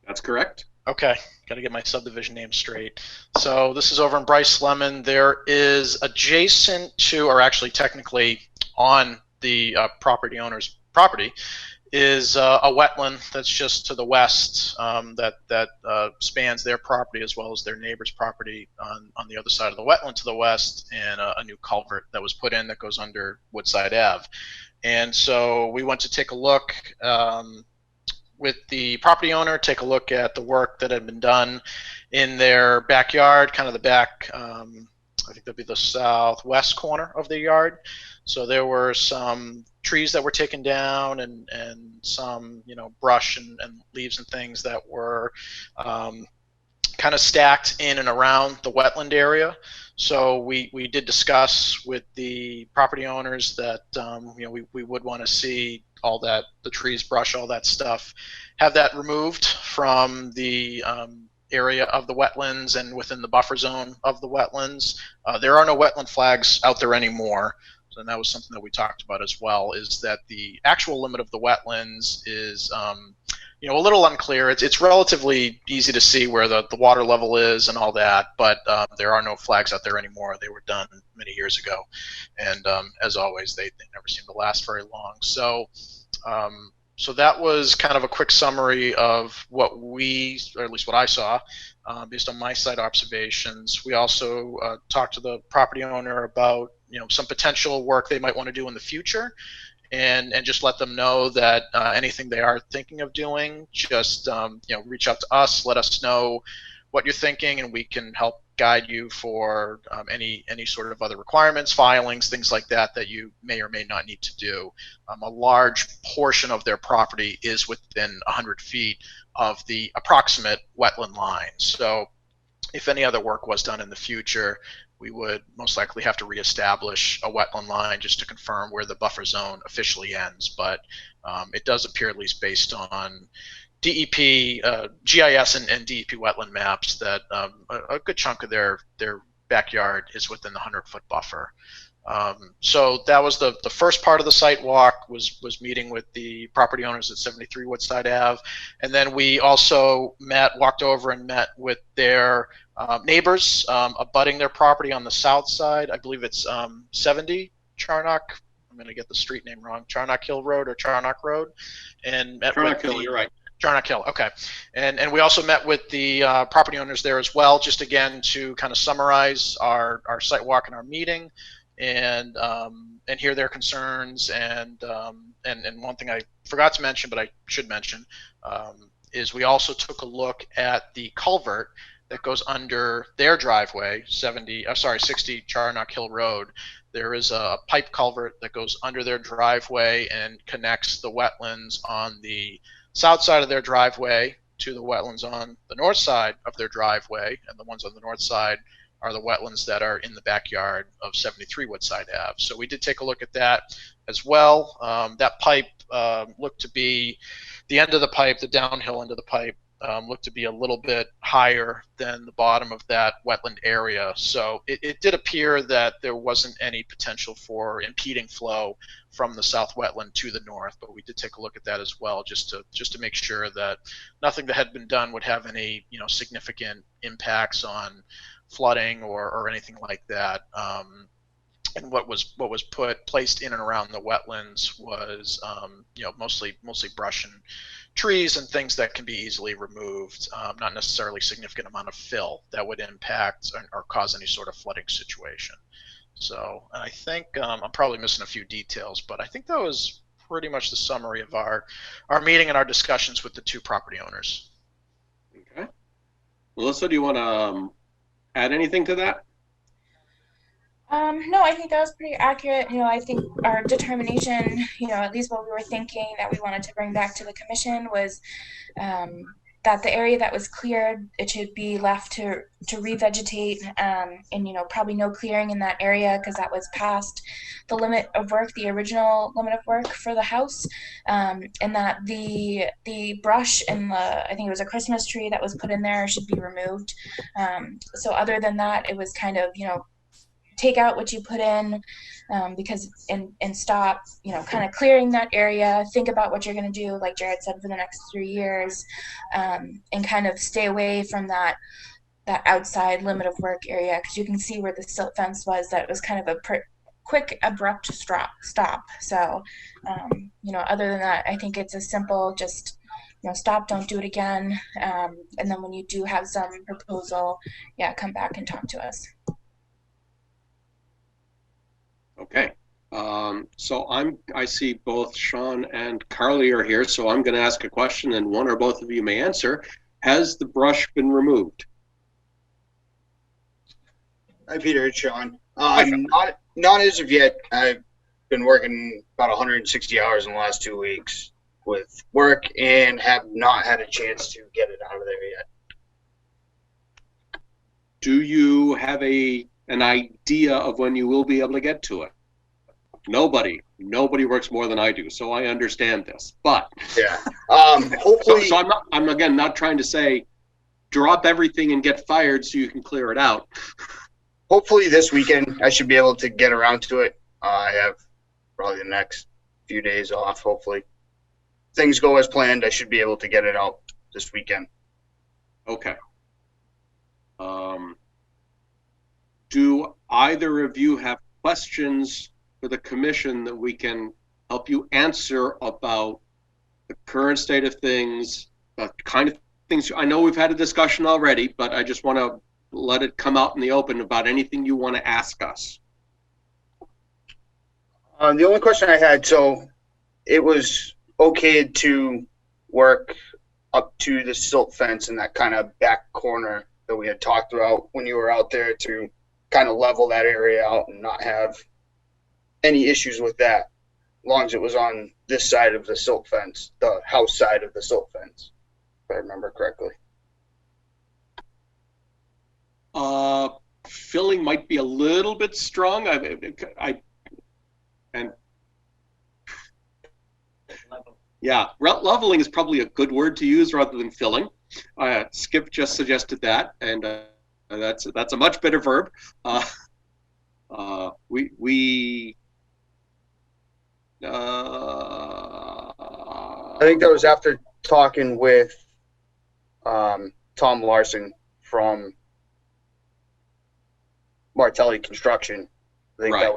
Speaker 1: That's correct.
Speaker 7: Okay, got to get my subdivision name straight. So this is over in Bryce Lemon. There is adjacent to, or actually technically on the property owner's property, is a wetland that's just to the west that spans their property as well as their neighbor's property on the other side of the wetland to the west, and a new culvert that was put in that goes under Woodside Ave. And so we went to take a look with the property owner, take a look at the work that had been done in their backyard, kind of the back, I think that'd be the southwest corner of the yard. So there were some trees that were taken down and some, brush and leaves and things that were kind of stacked in and around the wetland area. So we did discuss with the property owners that we would want to see all that, the trees, brush, all that stuff, have that removed from the area of the wetlands and within the buffer zone of the wetlands. There are no wetland flags out there anymore. And that was something that we talked about as well, is that the actual limit of the wetlands is a little unclear. It's relatively easy to see where the water level is and all that, but there are no flags out there anymore. They were done many years ago, and as always, they never seem to last very long. So so that was kind of a quick summary of what we, or at least what I saw, based on my site observations. We also talked to the property owner about some potential work they might want to do in the future, and just let them know that anything they are thinking of doing, just reach out to us, let us know what you're thinking, and we can help guide you for any sort of other requirements, filings, things like that you may or may not need to do. A large portion of their property is within 100 feet of the approximate wetland line. So if any other work was done in the future, we would most likely have to reestablish a wetland line just to confirm where the buffer zone officially ends. But it does appear, at least based on DEP, GIS and DEP wetland maps, that a good chunk of their backyard is within the 100-foot buffer. So that was the first part of the site walk, was meeting with the property owners at 73 Woodside Ave. And then we also walked over and met with their neighbors abutting their property on the south side. I believe it's 70 Charnock. I'm going to get the street name wrong. Charnock Hill Road or Charnock Road. And met
Speaker 1: Charnock Hill, you're right.
Speaker 7: Charnock Hill, okay. And we also met with the property owners there as well, just again to kind of summarize our site walk and our meeting, and hear their concerns. And one thing I forgot to mention, but I should mention, is we also took a look at the culvert that goes under their driveway, 60 Charnock Hill Road. There is a pipe culvert that goes under their driveway and connects the wetlands on the south side of their driveway to the wetlands on the north side of their driveway, and the ones on the north side are the wetlands that are in the backyard of 73 Woodside Ave. So we did take a look at that as well. That pipe looked to be, the end of the pipe, the downhill end of the pipe, looked to be a little bit higher than the bottom of that wetland area. So it did appear that there wasn't any potential for impeding flow from the south wetland to the north, but we did take a look at that as well, just to make sure that nothing that had been done would have any significant impacts on flooding or anything like that. And what was placed in and around the wetlands was mostly brush and trees and things that can be easily removed, not necessarily significant amount of fill that would impact or cause any sort of flooding situation. So I think I'm probably missing a few details, but I think that was pretty much the summary of our meeting and our discussions with the two property owners.
Speaker 1: Okay. Melissa, do you want to add anything to that?
Speaker 9: No, I think that was pretty accurate. I think our determination, at least what we were thinking that we wanted to bring back to the commission was that the area that was cleared, it should be left to revegetate, and probably no clearing in that area because that was past the limit of work, the original limit of work for the house, and that the brush and I think it was a Christmas tree that was put in there should be removed. So other than that, it was kind of take out what you put in, because and stop kind of clearing that area, think about what you're going to do, like Jared said, for the next 3 years, and kind of stay away from that outside limit of work area, because you can see where the silt fence was, that it was kind of a quick abrupt stop. So other than that, I think it's a simple just stop, don't do it again, and then when you do have some proposal, come back and talk to us.
Speaker 1: Okay, so I see both Sean and Carly are here, so I'm going to ask a question, and one or both of you may answer. Has the brush been removed?
Speaker 5: Hi, Peter. It's Sean. Not as of yet. I've been working about 160 hours in the last 2 weeks with work and have not had a chance to get it out of there yet.
Speaker 1: Do you have an idea of when you will be able to get to it? Nobody works more than I do, so I understand this. But
Speaker 5: yeah, hopefully.
Speaker 1: So I'm again not trying to say drop everything and get fired so you can clear it out.
Speaker 5: Hopefully this weekend I should be able to get around to it. I have probably the next few days off. Hopefully things go as planned. I should be able to get it out this weekend.
Speaker 1: Okay. Do either of you have questions for the commission that we can help you answer about the current state of things, the kind of things? I know we've had a discussion already, but I just want to let it come out in the open about anything you want to ask us.
Speaker 5: The only question I had, so it was okay to work up to the silt fence in that kind of back corner that we had talked about when you were out there to kind of level that area out and not have any issues with that, as long as it was on this side of the silt fence, the house side of the silt fence, if I remember correctly.
Speaker 1: Filling might be a little bit strong. Yeah, leveling is probably a good word to use rather than filling. Skip just suggested that, and that's a much better verb. I
Speaker 5: think that was after talking with Tom Larson from Martelli Construction. I think
Speaker 1: right.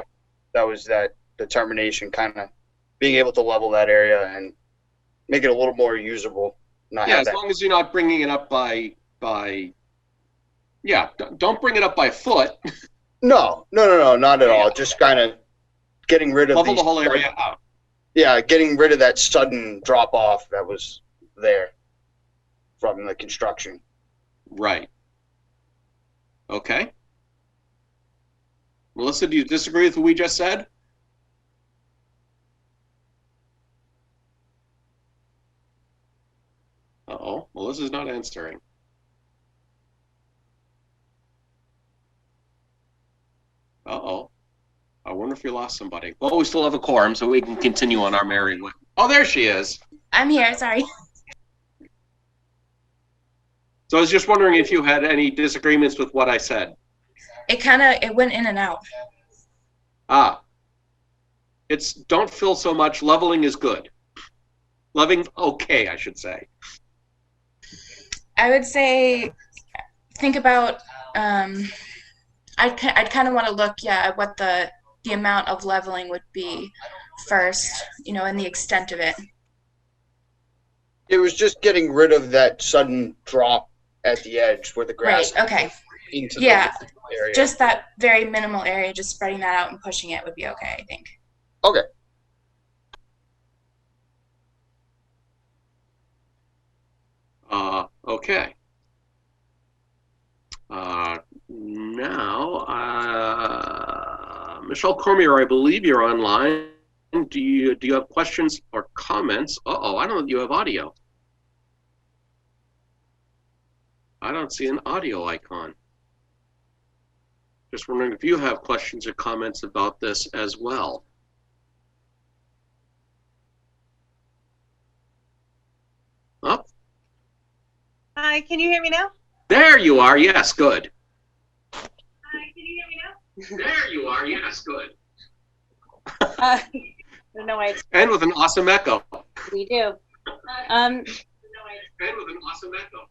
Speaker 5: that was that determination, kind of being able to level that area and make it a little more usable.
Speaker 1: As long as you're not bringing it up by don't bring it up by a foot.
Speaker 5: No, not at all. Just kind of getting rid of
Speaker 1: level the whole area out.
Speaker 5: Yeah, getting rid of that sudden drop off that was there from the construction.
Speaker 1: Right. Okay. Melissa, do you disagree with what we just said? Uh-oh, Melissa's not answering. Uh-oh. I wonder if we lost somebody. Well, we still have a quorum, so we can continue on our merry way. Oh, there she is.
Speaker 9: I'm here, sorry.
Speaker 1: So I was just wondering if you had any disagreements with what I said.
Speaker 9: It went in and out.
Speaker 1: It's don't fill so much. Leveling is good. Leveling, okay, I should say.
Speaker 9: I would say, think about, I'd kind of want to look, at what the amount of leveling would be first, and the extent of it.
Speaker 5: It was just getting rid of that sudden drop at the edge where the grass.
Speaker 9: Right, okay.
Speaker 5: Into the area.
Speaker 9: Just that very minimal area, just spreading that out and pushing it would be okay, I think.
Speaker 5: Okay.
Speaker 1: Okay. Now, Michelle Cormier, I believe you're online. Do you have questions or comments? Uh-oh, I don't know if you have audio. I don't see an audio icon. Just wondering if you have questions or comments about this as well. Oh.
Speaker 13: Hi, can you hear me now?
Speaker 1: There you are. Yes, good.
Speaker 13: Hi, can you hear me now?
Speaker 1: There you are. Yes, good.
Speaker 13: I don't know why it's...
Speaker 1: And with an awesome echo.
Speaker 13: We do.
Speaker 1: And with an awesome echo.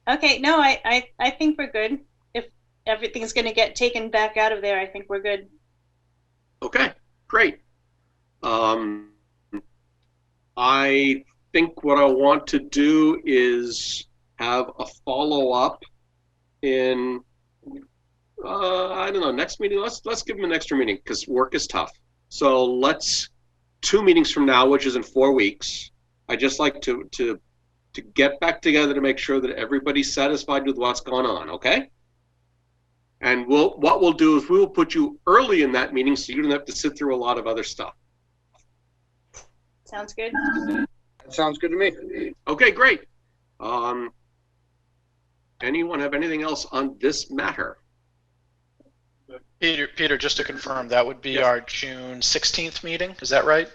Speaker 13: Okay, no, I think we're good. If everything's going to get taken back out of there, I think we're good.
Speaker 1: Okay, great. I think what I want to do is have a follow-up in, I don't know, next meeting. Let's give them an extra meeting because work is tough. So let's 2 meetings from now, which is in 4 weeks. I just like to get back together to make sure that everybody's satisfied with what's going on, okay? And what we'll do is we will put you early in that meeting so you don't have to sit through a lot of other stuff.
Speaker 13: Sounds good.
Speaker 5: That sounds good to me.
Speaker 1: Okay, great. Anyone have anything else on this matter?
Speaker 7: Peter, just to confirm, that would be our June 16th meeting. Is that right?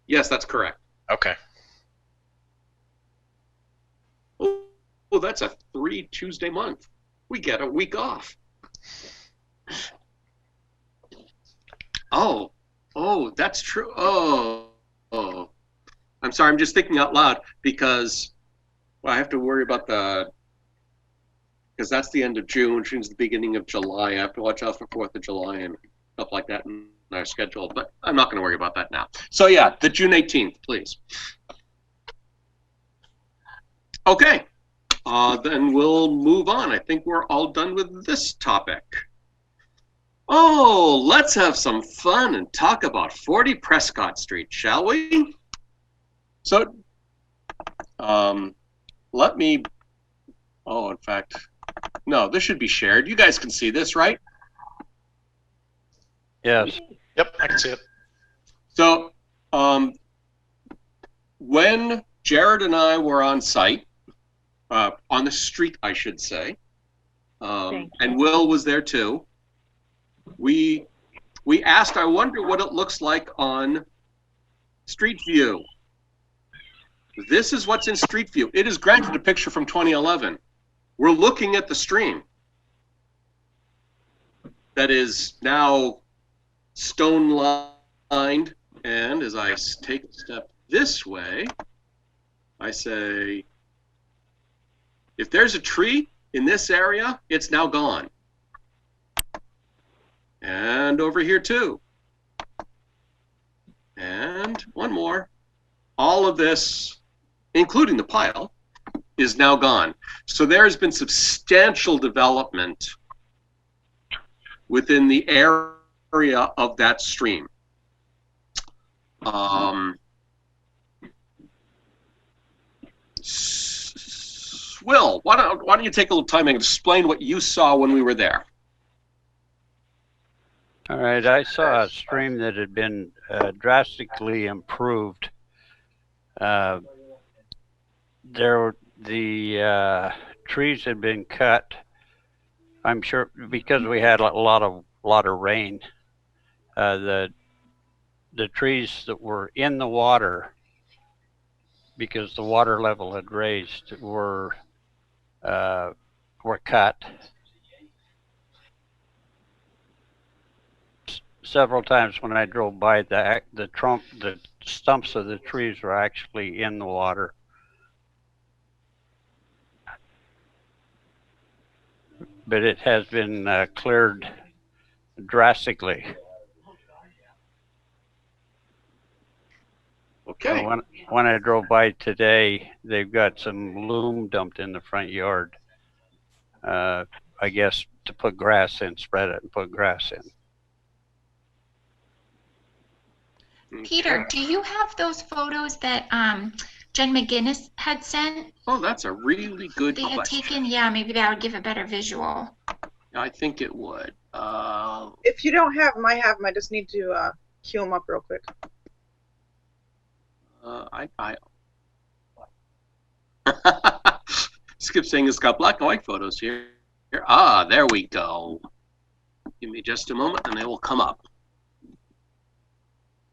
Speaker 1: Yes, that's correct.
Speaker 7: Okay.
Speaker 1: Oh, that's a 3 Tuesday month. We get a week off. Oh, that's true. Oh. I'm sorry, I'm just thinking out loud because I have to worry about because that's the end of June, which means the beginning of July. I have to watch out for 4th of July and stuff like that in our schedule, but I'm not going to worry about that now. So yeah, the June 18th, please. Okay. Then we'll move on. I think we're all done with this topic. Oh, let's have some fun and talk about 40 Prescott Street, shall we? So, let me, oh, in fact, no, this should be shared. You guys can see this, right?
Speaker 12: Yes.
Speaker 7: Yep, I can see it.
Speaker 1: So, when Jared and I were on site, on the street, I should say, and Will was there too, we asked, I wonder what it looks like on Street View. This is what's in Street View. It is granted a picture from 2011. We're looking at the stream that is now stone lined, and as I take a step this way, I say, if there's a tree in this area, it's now gone. And over here too. And one more. All of this, including the pile, is now gone. So there's been substantial development within the area of that stream. Will, why don't you take a little time and explain what you saw when we were there?
Speaker 12: All right, I saw a stream that had been drastically improved. The trees had been cut. I'm sure because we had a lot of rain. The trees that were in the water, because the water level had raised, were cut. Several times when I drove by, the stumps of the trees were actually in the water. But it has been cleared drastically.
Speaker 1: Okay.
Speaker 12: So when I drove by today, they've got some loam dumped in the front yard. I guess to put grass in, spread it and put grass in.
Speaker 2: Peter, do you have those photos that Jen McGinnis had sent?
Speaker 1: Oh, that's a really good
Speaker 2: They had
Speaker 1: question.
Speaker 2: taken, yeah, maybe that would give a better visual.
Speaker 1: I think it would.
Speaker 4: If you don't have them, I have them. I just need to queue them up real quick.
Speaker 1: Skip saying it's got black and white photos here. Ah, there we go. Give me just a moment and they will come up.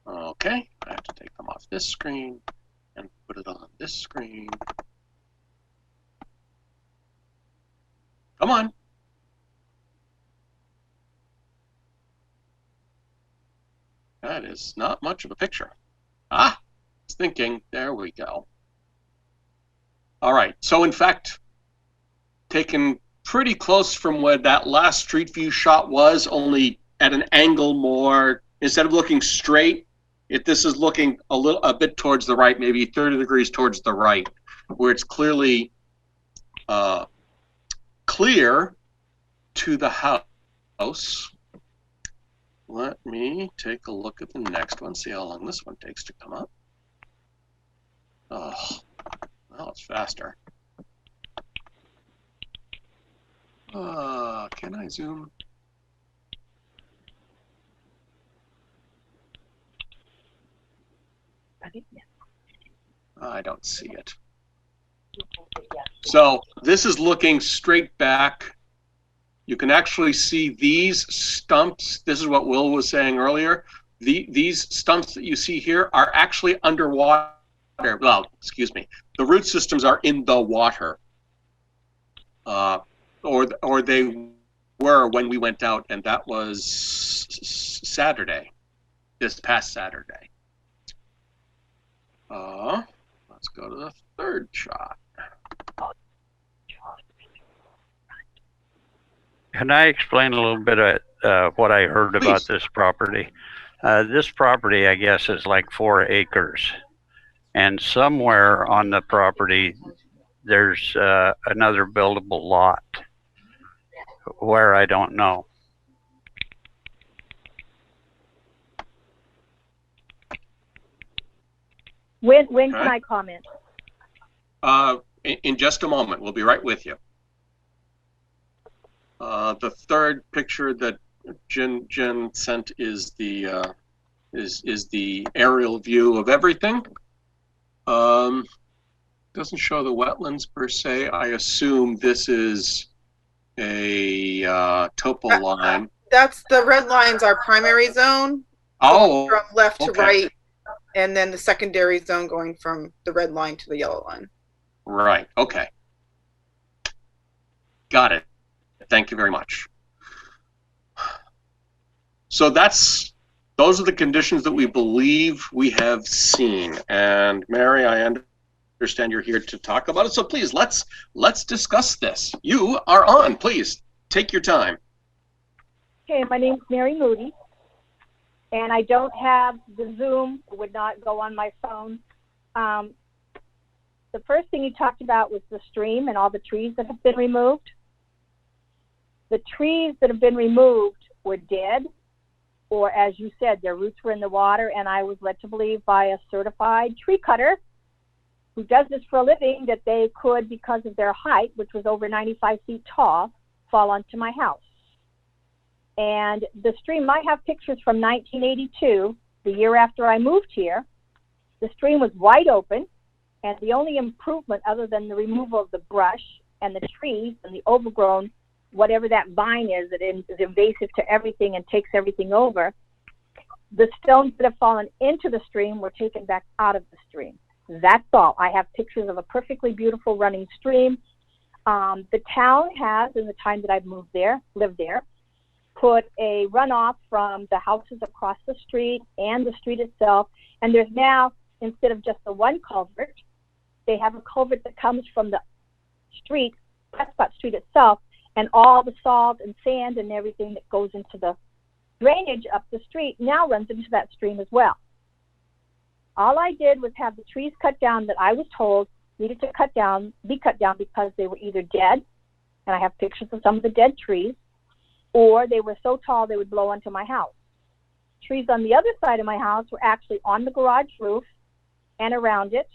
Speaker 1: Okay, I have to take them off this screen and put it on this screen. Come on. That is not much of a picture. Ah, I was thinking, there we go. All right, so in fact, taken pretty close from where that last street view shot was, only at an angle more, instead of looking straight, this is looking a bit towards the right, maybe 30 degrees towards the right, where it's clearly clear to the house. Let me take a look at the next one, see how long this one takes to come up. Oh, well, it's faster. Can I zoom? I don't see it. So this is looking straight back. You can actually see these stumps. This is what Will was saying earlier. These stumps that you see here are actually underwater. Well, excuse me. The root systems are in the water. Or they were when we went out, and that was Saturday, this past Saturday. Let's go to the third shot.
Speaker 12: Can I explain a little bit of what I heard about this property? This property, I guess, is like 4 acres. And somewhere on the property, there's another buildable lot. Where, I don't know.
Speaker 6: When can I comment?
Speaker 1: In just a moment. We'll be right with you. The third picture that Jen sent is the aerial view of everything. Doesn't show the wetlands per se. I assume this is a topo line.
Speaker 4: That's the red lines are primary zone.
Speaker 1: Oh,
Speaker 4: from left to
Speaker 1: okay.
Speaker 4: right, and then the secondary zone going from the red line to the yellow line.
Speaker 1: Right. Okay. Got it. Thank you very much. So those are the conditions that we believe we have seen. And Mary, I understand you're here to talk about it. So please, let's discuss this. You are on. Please take your time.
Speaker 6: Okay, my name's Mary Moody, and I don't have the Zoom. It would not go on my phone. The first thing you talked about was the stream and all the trees that have been removed. The trees that have been removed were dead, or as you said, their roots were in the water, and I was led to believe by a certified tree cutter who does this for a living that they could, because of their height, which was over 95 feet tall, fall onto my house. And the stream, I have pictures from 1982, the year after I moved here. The stream was wide open, and the only improvement other than the removal of the brush and the trees and the overgrown, whatever that vine is that is invasive to everything and takes everything over, the stones that have fallen into the stream were taken back out of the stream. That's all. I have pictures of a perfectly beautiful running stream. The town has, in the time that I've lived there, put a runoff from the houses across the street and the street itself. And there's now, instead of just the one culvert, they have a culvert that comes from the street, Prescott Street itself, and all the salt and sand and everything that goes into the drainage up the street now runs into that stream as well. All I did was have the trees cut down that I was told needed to be cut down because they were either dead, and I have pictures of some of the dead trees, or they were so tall they would blow onto my house. Trees on the other side of my house were actually on the garage roof and around it,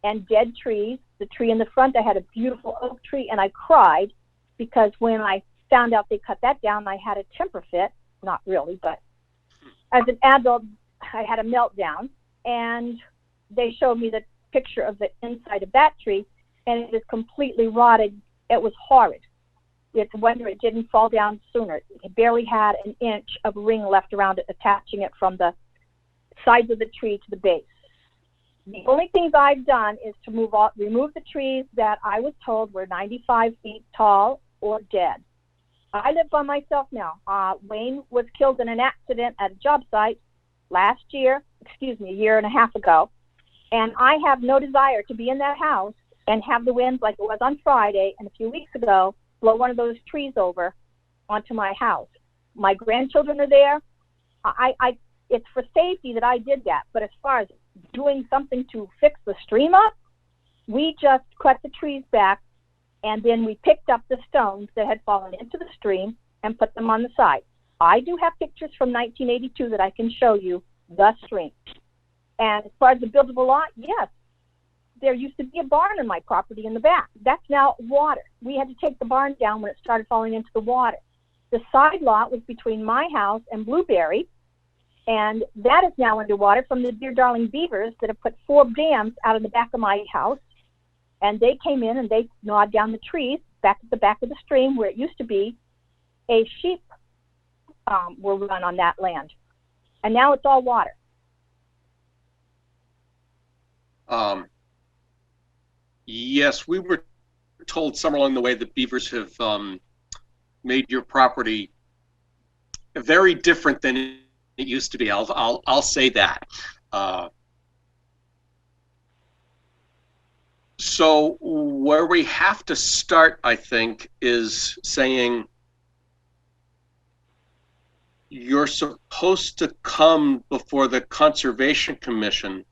Speaker 6: and dead trees. The tree in the front, I had a beautiful oak tree, and I cried because when I found out they cut that down, I had a temper fit. Not really, but as an adult, I had a meltdown, and they showed me the picture of the inside of that tree, and it is completely rotted. It was horrid. It's a wonder it didn't fall down sooner. It barely had an inch of ring left around it, attaching it from the sides of the tree to the base. The only things I've done is to remove the trees that I was told were 95 feet tall or dead. I live by myself now. Wayne was killed in an accident at a job site a year and a half ago. And I have no desire to be in that house and have the winds like it was on Friday and a few weeks ago blow one of those trees over onto my house. My grandchildren are there. It's for safety that I did that. But as far as doing something to fix the stream up, we just cut the trees back, and then we picked up the stones that had fallen into the stream and put them on the side. I do have pictures from 1982 that I can show you the stream. And as far as the buildable lot, yes, there used to be a barn on my property in the back. That's now water. We had to take the barn down when it started falling into the water. The side lot was between my house and Blueberry, and that is now underwater from the Dear Darling Beavers that have put 4 dams out of the back of my house. And they came in and they gnawed down the trees back at the back of the stream where it used to be a sheep were run on that land. And now it's all water.
Speaker 1: Yes, we were told somewhere along the way that beavers have made your property very different than it used to be. I'll say that. So where we have to start, I think, is saying you're supposed to come before the Conservation Commission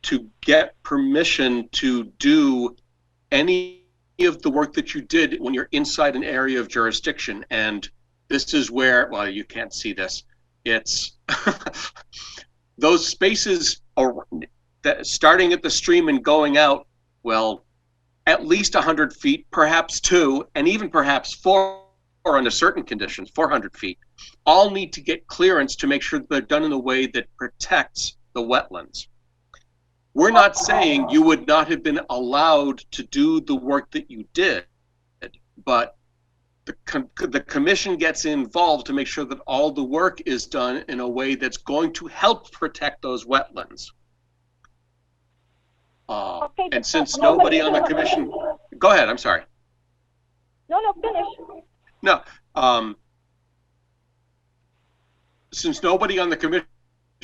Speaker 1: to get permission to do any of the work that you did when you're inside an area of jurisdiction. And this is where, well, you can't see this. It's those spaces that starting at the stream and going out, well, at least 100 feet, perhaps 2, and even perhaps 4 under certain conditions, 400 feet, all need to get clearance to make sure that they're done in a way that protects the wetlands. We're not saying you would not have been allowed to do the work that you did, but the commission gets involved to make sure that all the work is done in a way that's going to help protect those wetlands. And since nobody on the commission, go ahead, I'm sorry.
Speaker 6: No, finish.
Speaker 1: No, since nobody on the commission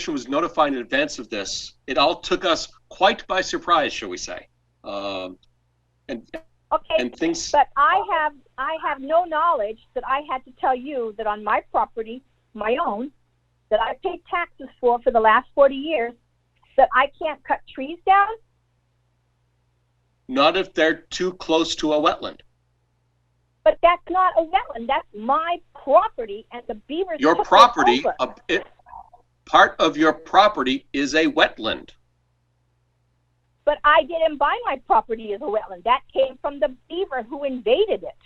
Speaker 1: was notified in advance of this, it all took us quite by surprise, shall we say. And things.
Speaker 6: But I have no knowledge that I had to tell you that on my property, my own, that I paid taxes for the last 40 years, that I can't cut trees down.
Speaker 1: Not if they're too close to a wetland.
Speaker 6: But that's not a wetland. That's my property, and the beavers.
Speaker 1: Your property, part of your property is a wetland.
Speaker 6: But I didn't buy my property as a wetland. That came from the beaver who invaded it.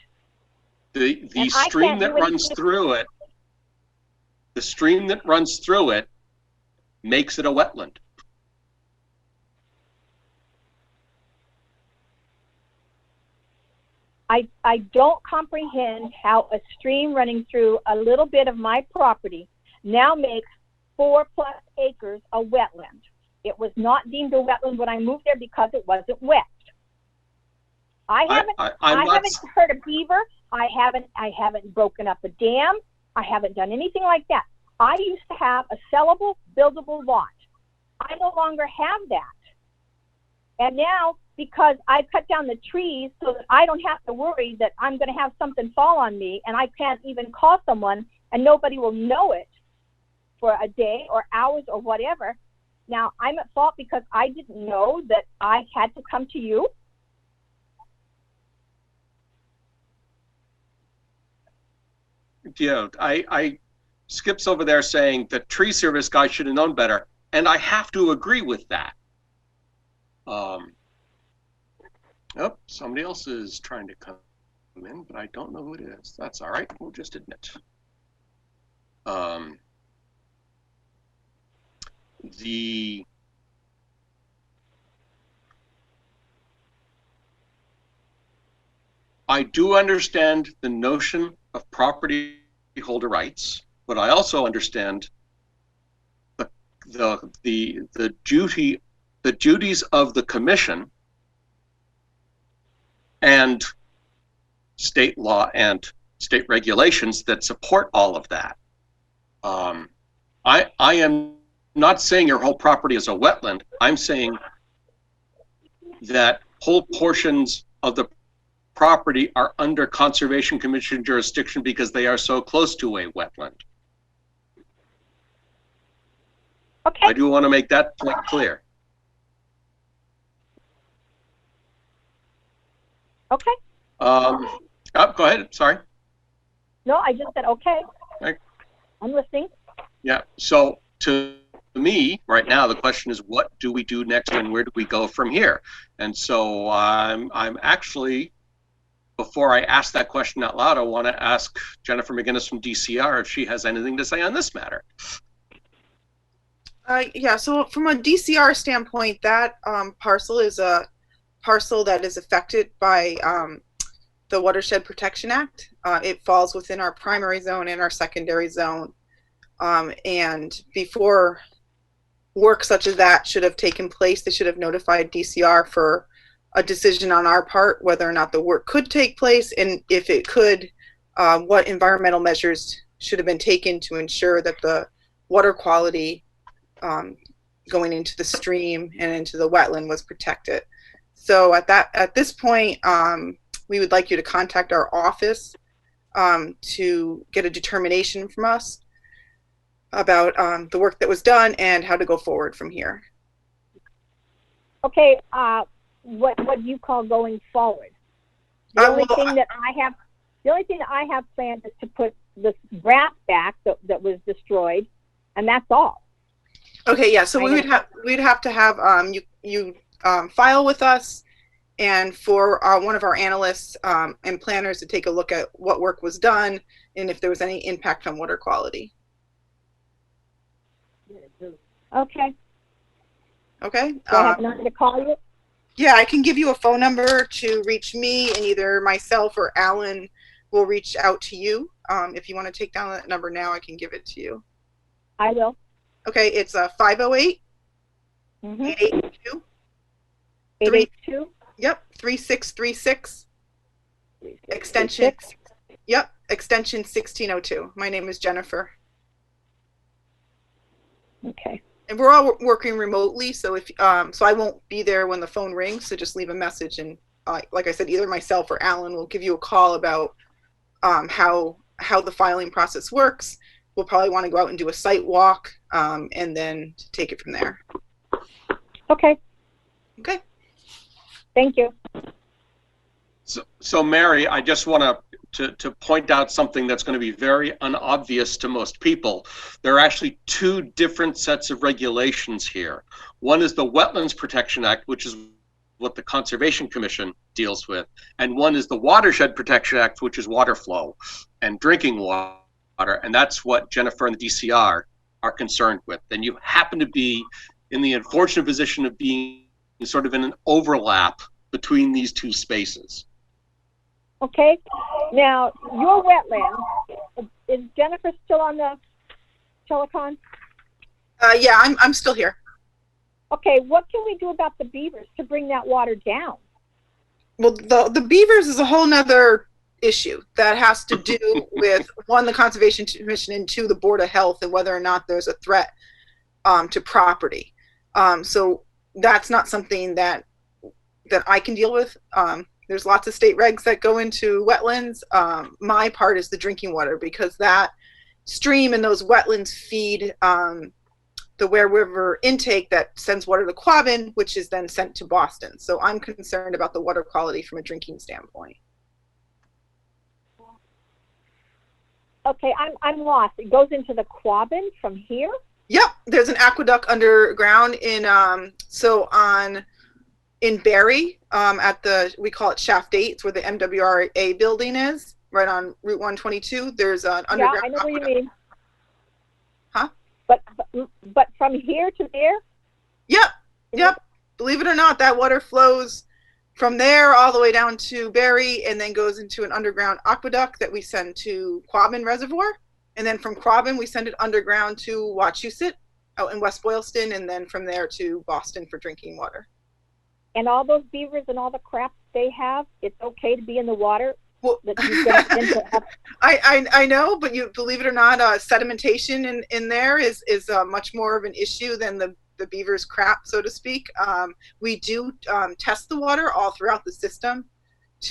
Speaker 1: The stream that runs through it. The stream that runs through it makes it a wetland.
Speaker 6: I don't comprehend how a stream running through a little bit of my property now makes 4+ acres a wetland. It was not deemed a wetland when I moved there because it wasn't wet. I haven't hurt a beaver. I haven't broken up a dam. I haven't done anything like that. I used to have a sellable, buildable lot. I no longer have that. And now, because I cut down the trees so that I don't have to worry that I'm going to have something fall on me, and I can't even call someone and nobody will know it for a day or hours or whatever. Now, I'm at fault because I didn't know that I had to come to you.
Speaker 1: Yeah, I skips over there saying the tree service guy should have known better, and I have to agree with that. Oh, somebody else is trying to come in, but I don't know who it is. That's all right. We'll just admit. I do understand the notion of property holder rights, but I also understand the duties of the commission and state law and state regulations that support all of that. I am not saying your whole property is a wetland. I'm saying that whole portions of the property are under Conservation Commission jurisdiction because they are so close to a wetland.
Speaker 6: Okay.
Speaker 1: I do want to make that point clear.
Speaker 6: Okay.
Speaker 1: Oh, go ahead. Sorry.
Speaker 6: No, I just said okay.
Speaker 1: Okay.
Speaker 6: I'm listening.
Speaker 1: Yeah. So to me, right now, the question is, what do we do next, and where do we go from here? And so I'm actually, before I ask that question out loud, I want to ask Jennifer McGinnis from DCR if she has anything to say on this matter.
Speaker 4: Yeah. So from a DCR standpoint, that parcel is a parcel that is affected by the Watershed Protection Act. It falls within our primary zone and our secondary zone. And before work such as that should have taken place, they should have notified DCR for a decision on our part whether or not the work could take place, and if it could, what environmental measures should have been taken to ensure that the water quality going into the stream and into the wetland was protected. So at this point, we would like you to contact our office to get a determination from us about the work that was done and how to go forward from here.
Speaker 6: Okay, what do you call going forward? The only thing that I have planned is to put this brass back that was destroyed, and that's all.
Speaker 4: Okay, yeah. So we'd have to have you file with us, and for one of our analysts and planners to take a look at what work was done and if there was any impact on water quality.
Speaker 6: Okay.
Speaker 4: Okay.
Speaker 6: Do I have a number to call you?
Speaker 4: Yeah, I can give you a phone number to reach me, and either myself or Alan will reach out to you. If you want to take down that number now, I can give it to you.
Speaker 6: I will.
Speaker 4: Okay, it's 508
Speaker 6: Mm-hmm.
Speaker 4: 882
Speaker 6: 882.
Speaker 4: Yep, 3636. Extension. Yep, extension 1602. My name is Jennifer.
Speaker 6: Okay.
Speaker 4: And we're all working remotely, so if so I won't be there when the phone rings. So just leave a message, and like I said, either myself or Alan will give you a call about how the filing process works. We'll probably want to go out and do a site walk, and then take it from there.
Speaker 6: Okay.
Speaker 4: Okay.
Speaker 6: Thank you.
Speaker 1: So Mary, I just want to point out something that's going to be very unobvious to most people. There are actually two different sets of regulations here. One is the Wetlands Protection Act, which is what the Conservation Commission deals with, and one is the Watershed Protection Act, which is water flow and drinking water, and that's what Jennifer and the DCR are concerned with. And you happen to be in the unfortunate position of being sort of in an overlap between these two spaces.
Speaker 6: Okay. Now, your wetlands, is Jennifer still on the telecon?
Speaker 4: Yeah, I'm still here.
Speaker 6: Okay, what can we do about the beavers to bring that water down?
Speaker 4: Well, the beavers is a whole nother issue that has to do with, one, the Conservation Commission, and two, the Board of Health, and whether or not there's a threat to property. So that's not something that I can deal with. There's lots of state regs that go into wetlands. My part is the drinking water, because that stream and those wetlands feed the Ware River intake that sends water to Quabbin, which is then sent to Boston. So I'm concerned about the water quality from a drinking standpoint.
Speaker 6: Okay, I'm lost. It goes into the Quabbin from here?
Speaker 4: Yep, there's an aqueduct underground in in Barrie, at the, we call it Shaft 8, it's where the MWRA building is, right on Route 122. There's an underground.
Speaker 6: Yeah, I know what you mean.
Speaker 4: Huh?
Speaker 6: But from here to there?
Speaker 4: Yep. Believe it or not, that water flows from there all the way down to Barrie, and then goes into an underground aqueduct that we send to Quabbin Reservoir. And then from Quabbin, we send it underground to Wachusett out in West Boylston, and then from there to Boston for drinking water.
Speaker 6: And all those beavers and all the crap they have, it's okay to be in the water?
Speaker 4: Well,
Speaker 6: that you get into
Speaker 4: I know, but you believe it or not, sedimentation in there is much more of an issue than the beaver's crap, so to speak. We do test the water all throughout the system,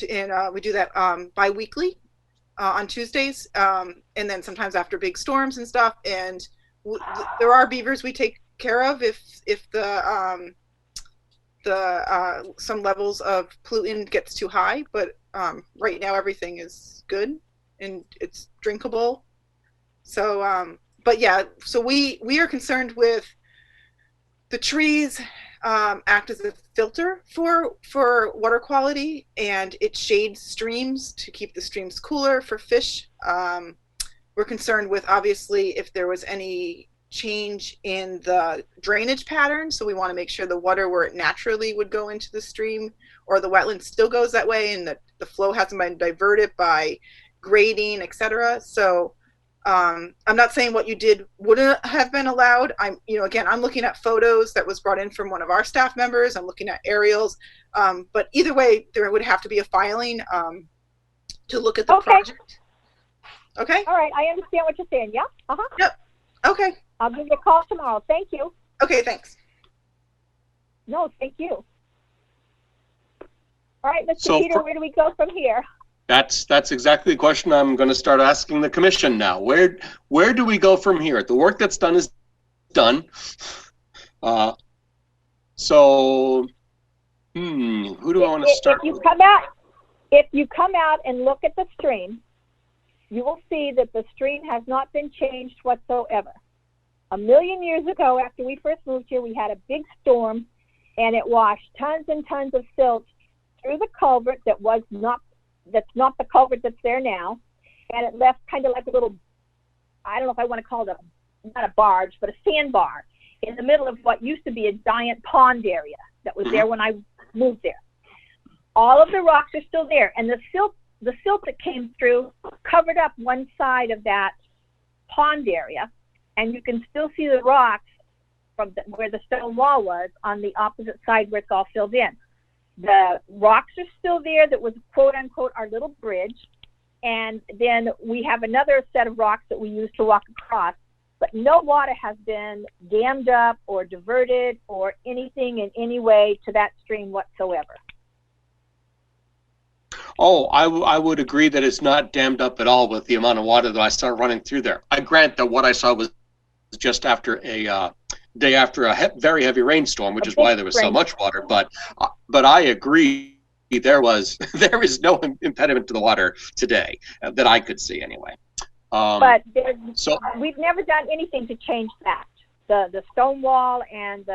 Speaker 4: and we do that bi-weekly on Tuesdays, and then sometimes after big storms and stuff. And there are beavers we take care of if some levels of pollutant gets too high, but right now everything is good and it's drinkable. So but yeah, so we are concerned with the trees act as a filter for water quality, and it shades streams to keep the streams cooler for fish. We're concerned with, obviously, if there was any change in the drainage pattern, so we want to make sure the water where it naturally would go into the stream or the wetland still goes that way, and that the flow hasn't been diverted by grading, etc. So I'm not saying what you did wouldn't have been allowed. Again, I'm looking at photos that was brought in from one of our staff members. I'm looking at aerials, but either way, there would have to be a filing to look at the project. Okay.
Speaker 6: All right, I understand what you're saying. Yeah.
Speaker 4: Yep. Okay.
Speaker 6: I'll give you a call tomorrow. Thank you.
Speaker 4: Okay, thanks.
Speaker 6: No, thank you. All right, Mr. Peter, where do we go from here?
Speaker 1: That's exactly the question I'm going to start asking the commission now. Where do we go from here? The work that's done is done. So, who do I want to start with?
Speaker 6: If you come out and look at the stream, you will see that the stream has not been changed whatsoever. A million years ago, after we first moved here, we had a big storm, and it washed tons and tons of silt through the culvert that's not the culvert that's there now, and it left kind of like a little, I don't know if I want to call it not a barge, but a sandbar in the middle of what used to be a giant pond area that was there when I moved there. All of the rocks are still there, and the silt that came through covered up one side of that pond area, and you can still see the rocks from where the stone wall was on the opposite side where it's all filled in. The rocks are still there that was quote unquote our little bridge, and then we have another set of rocks that we use to walk across, but no water has been dammed up or diverted or anything in any way to that stream whatsoever.
Speaker 1: Oh, I would agree that it's not dammed up at all with the amount of water that I saw running through there. I grant that what I saw was just after a day after a very heavy rainstorm, which is why there was so much water. But I agree, there is no impediment to the water today that I could see anyway.
Speaker 6: But we've never done anything to change that. The stone wall and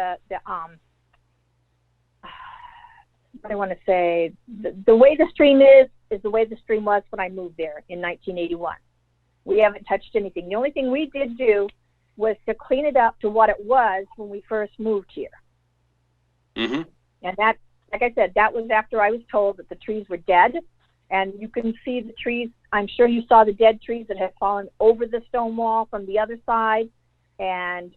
Speaker 6: what I want to say, the way the stream is the way the stream was when I moved there in 1981. We haven't touched anything. The only thing we did do was to clean it up to what it was when we first moved here.
Speaker 1: Mm-hmm.
Speaker 6: And that, like I said, that was after I was told that the trees were dead. And you can see the trees. I'm sure you saw the dead trees that had fallen over the stone wall from the other side, and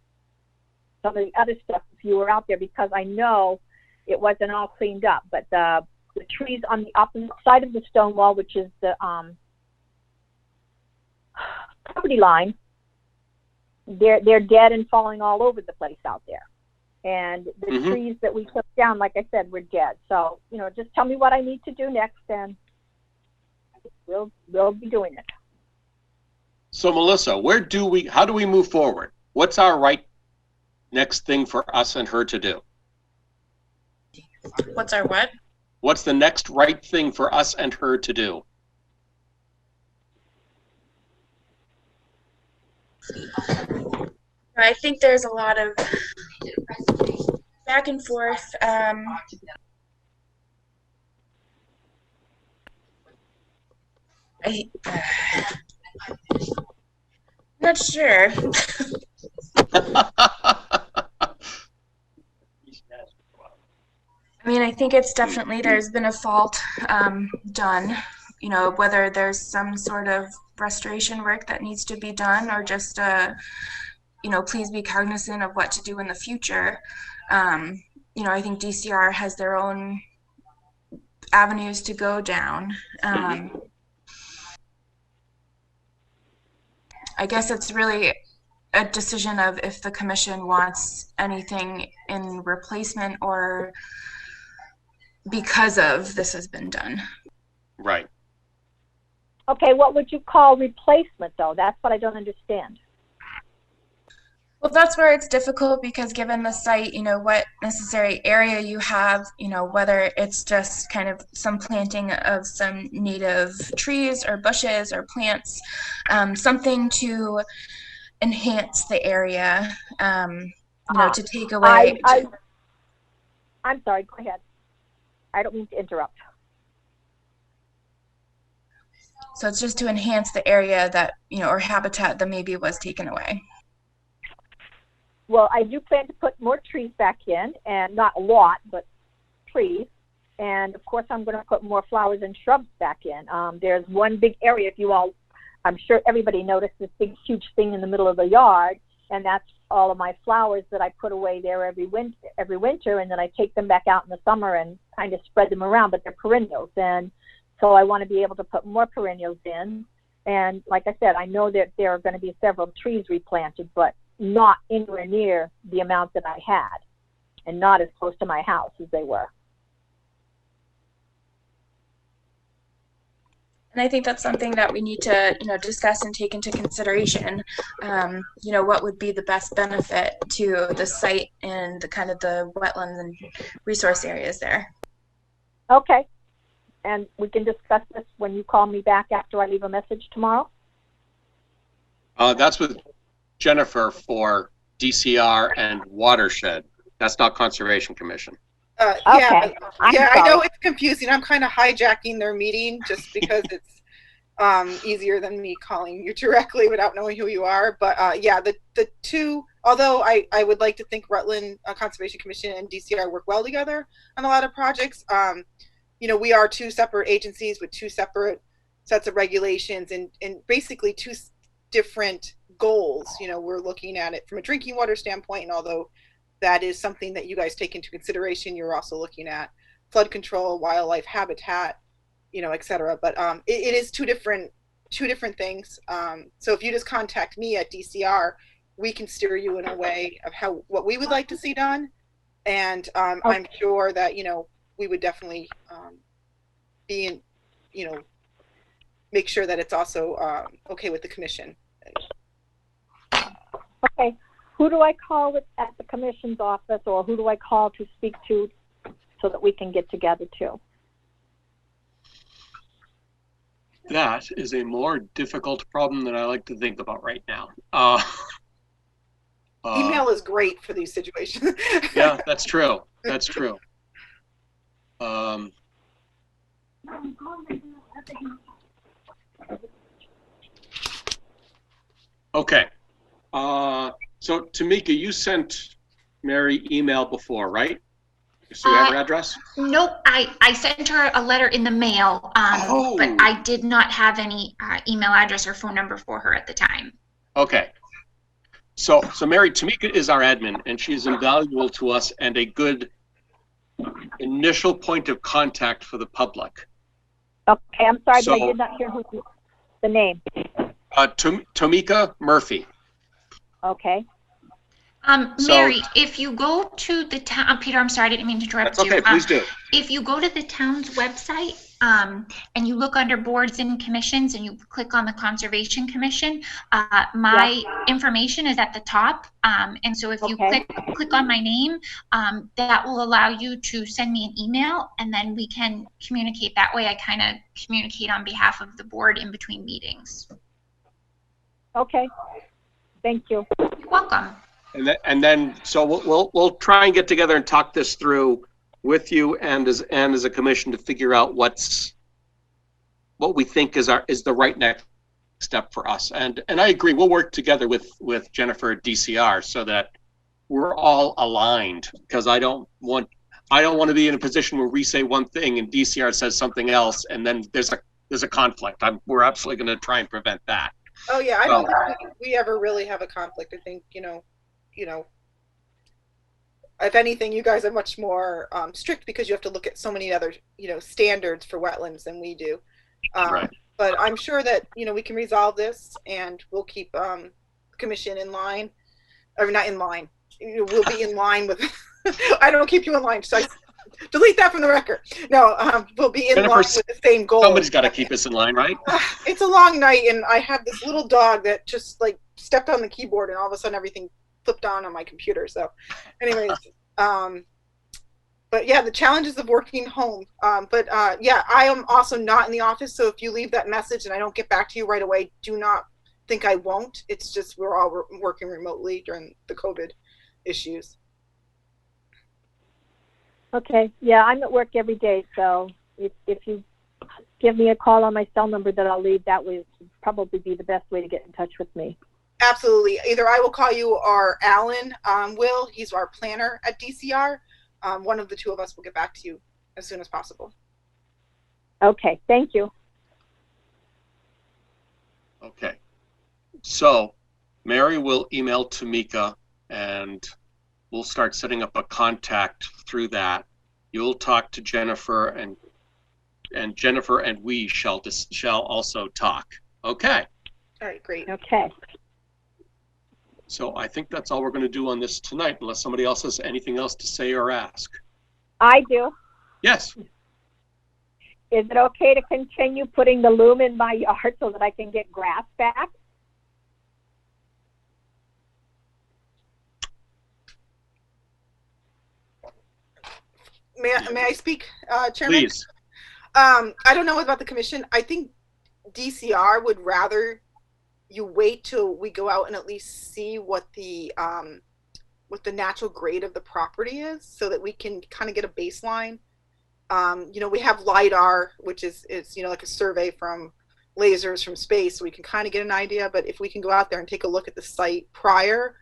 Speaker 6: some of the other stuff if you were out there, because I know it wasn't all cleaned up. But the trees on the opposite side of the stone wall, which is the property line, they're dead and falling all over the place out there. And the trees that we took down, like I said, were dead. So, just tell me what I need to do next, and we'll be doing it.
Speaker 1: So Melissa, how do we move forward? What's our next thing for us and her to do?
Speaker 9: What's our what?
Speaker 1: What's the next right thing for us and her to do?
Speaker 9: I think there's a lot of back and forth. I'm not sure. I mean, I think it's definitely, there's been a fault done, whether there's some sort of restoration work that needs to be done, or just, please be cognizant of what to do in the future. I think DCR has their own avenues to go down. I guess it's really a decision of if the commission wants anything in replacement or because of this has been done.
Speaker 1: Right.
Speaker 6: Okay, what would you call replacement, though? That's what I don't understand.
Speaker 9: Well, that's where it's difficult, because given the site, what necessary area you have, whether it's just kind of some planting of some native trees or bushes or plants, something to enhance the area, to take away.
Speaker 6: I'm sorry, go ahead. I don't mean to interrupt.
Speaker 9: So it's just to enhance the area that, or habitat that maybe was taken away.
Speaker 6: Well, I do plan to put more trees back in, and not a lot, but trees. And of course, I'm going to put more flowers and shrubs back in. There's one big area, I'm sure everybody noticed this big, huge thing in the middle of the yard, and that's all of my flowers that I put away there every winter, and then I take them back out in the summer and kind of spread them around, but they're perennials. And so I want to be able to put more perennials in. And like I said, I know that there are going to be several trees replanted, but not anywhere near the amount that I had, and not as close to my house as they were.
Speaker 9: And I think that's something that we need to, discuss and take into consideration. What would be the best benefit to the site and the kind of the wetlands and resource areas there.
Speaker 6: Okay. And we can discuss this when you call me back after I leave a message tomorrow?
Speaker 1: That's with Jennifer for DCR, and Watershed. That's not Conservation Commission.
Speaker 4: Yeah,
Speaker 6: Okay, I'm
Speaker 4: yeah, I
Speaker 6: sorry.
Speaker 4: know it's confusing. I'm kind of hijacking their meeting just because it's easier than me calling you directly without knowing who you are. But yeah, the two, although I would like to think Rutland Conservation Commission and DCR work well together on a lot of projects, you know, we are two separate agencies with two separate sets of regulations and basically two different goals. You know, we're looking at it from a drinking water standpoint, and although that is something that you guys take into consideration, you're also looking at flood control, wildlife habitat, you know, et cetera. But it is two different things. So if you just contact me at DCR, we can steer you in a way of what we would like to see done. And
Speaker 6: Okay.
Speaker 4: I'm sure that, you know, we would definitely be in, you know, make sure that it's also okay with the commission.
Speaker 6: Okay, who do I call at the commission's office, or who do I call to speak to so that we can get together too?
Speaker 1: That is a more difficult problem than I like to think about right now.
Speaker 4: Email is great for these situations.
Speaker 1: Yeah, that's true. That's true. Okay. So Tamika, you sent Mary email before, right? So you have her address?
Speaker 2: Nope, I sent her a letter in the mail, but I did not have any email address or phone number for her at the time.
Speaker 1: Okay. So Mary, Tamika is our admin, and she is invaluable to us and a good initial point of contact for the public.
Speaker 6: Okay, I'm sorry,
Speaker 1: So-
Speaker 6: but I did not hear the name.
Speaker 1: Tamika Murphy.
Speaker 6: Okay.
Speaker 2: Mary, if you go to the town, Peter, I'm sorry, I didn't mean to interrupt
Speaker 1: That's okay,
Speaker 2: you.
Speaker 1: please do.
Speaker 2: If you go to the town's website, and you look under boards and commissions and you click on the Conservation Commission, my information is at the top. And so if you click on my name, that will allow you to send me an email, and then we can communicate that way. I kind of communicate on behalf of the board in between meetings.
Speaker 6: Okay. Thank you.
Speaker 2: You're welcome.
Speaker 1: And then so we'll try and get together and talk this through with you and as a commission to figure out what we think is the right next step for us. And I agree, we'll work together with Jennifer at DCR so that we're all aligned, because I don't want to be in a position where we say one thing and DCR says something else, and then there's a conflict. We're absolutely going to try and prevent that.
Speaker 4: Oh yeah, I don't think we ever really have a conflict. I think, you know, if anything, you guys are much more strict because you have to look at so many other, you know, standards for wetlands than we do.
Speaker 1: Right.
Speaker 4: But I'm sure that, you know, we can resolve this, and we'll keep the commission in line, or not in line. We'll be in line with. I don't keep you in line, so I delete that from the record. No, we'll be in line with the same goal.
Speaker 1: Somebody's got to keep us in line, right?
Speaker 4: It's a long night, and I have this little dog that just like stepped on the keyboard, and all of a sudden everything flipped on my computer. So anyways, but yeah, the challenges of working home. But yeah, I am also not in the office. So if you leave that message and I don't get back to you right away, do not think I won't. It's just we're all working remotely during the COVID issues.
Speaker 6: Okay. Yeah, I'm at work every day, so if you give me a call on my cell number that I'll leave, that would probably be the best way to get in touch with me.
Speaker 4: Absolutely. Either I will call you or Alan will. He's our planner at DCR. One of the two of us will get back to you as soon as possible.
Speaker 6: Okay. Thank you.
Speaker 1: Okay. So Mary will email Tamika, and we'll start setting up a contact through that. You'll talk to Jennifer, and Jennifer and we shall also talk. Okay.
Speaker 4: All right, great.
Speaker 6: Okay.
Speaker 1: So I think that's all we're going to do on this tonight, unless somebody else has anything else to say or ask.
Speaker 6: I do.
Speaker 1: Yes.
Speaker 6: Is it okay to continue putting the loom in my yard so that I can get grass back?
Speaker 4: May I speak, Chairman?
Speaker 1: Please.
Speaker 4: I don't know about the commission. I think DCR would rather you wait till we go out and at least see what the natural grade of the property is, so that we can kind of get a baseline. You know, we have LiDAR, which is you know, like a survey from lasers from space, so we can kind of get an idea. But if we can go out there and take a look at the site prior,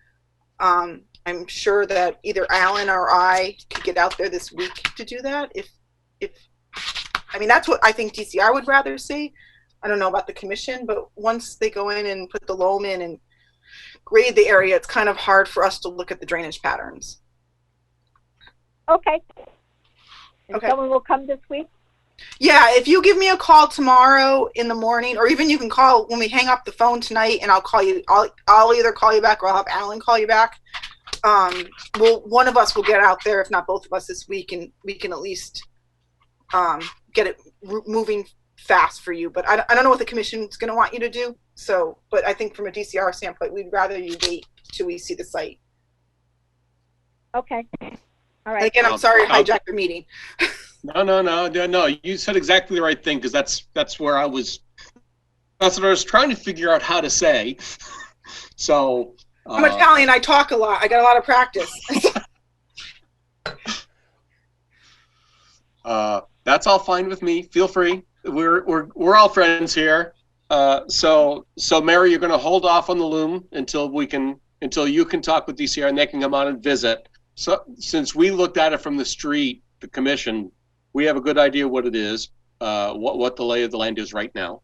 Speaker 4: I'm sure that either Alan or I could get out there this week to do that. If I mean, that's what I think DCR would rather see. I don't know about the commission, but once they go in and put the loam in and grade the area, it's kind of hard for us to look at the drainage patterns.
Speaker 6: Okay. And
Speaker 4: Okay.
Speaker 6: someone will come this week?
Speaker 4: Yeah, if you give me a call tomorrow in the morning, or even you can call when we hang up the phone tonight, and I'll call you. I'll either call you back or I'll have Alan call you back. One of us will get out there, if not both of us, this week, and we can at least get it moving fast for you. But I don't know what the commission's going to want you to do. So, but I think from a DCR standpoint, we'd rather you wait till we see the site.
Speaker 6: Okay. All
Speaker 4: And
Speaker 6: right.
Speaker 4: again, I'm sorry to hijack your meeting.
Speaker 1: No. You said exactly the right thing, because that's where I was. That's what I was trying to figure out how to say. So.
Speaker 4: I'm Italian. I talk a lot. I got a lot of practice.
Speaker 1: That's all fine with me. Feel free. We're all friends here. So Mary, you're going to hold off on the loom until you can talk with DCR and they can come on and visit. So since we looked at it from the street, the commission, we have a good idea what it is, what the lay of the land is right now.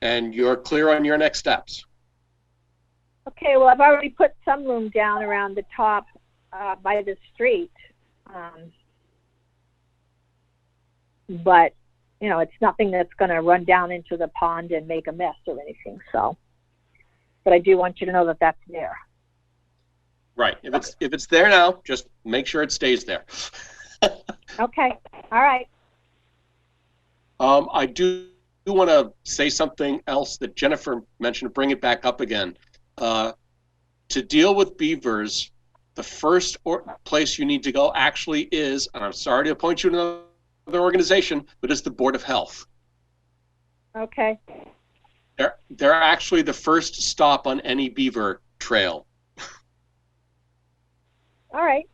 Speaker 1: And you're clear on your next steps.
Speaker 6: Okay, well, I've already put some loom down around the top by the street. But, you know, it's nothing that's going to run down into the pond and make a mess or anything. So, but I do want you to know that that's there.
Speaker 1: Right. If it's there now, just make sure it stays there.
Speaker 6: Okay. All right.
Speaker 1: I do want to say something else that Jennifer mentioned, bring it back up again. To deal with beavers, the first place you need to go actually is, and I'm sorry to appoint you to another organization, but it's the Board of Health.
Speaker 6: Okay.
Speaker 1: They're actually the first stop on any beaver trail.
Speaker 6: All right.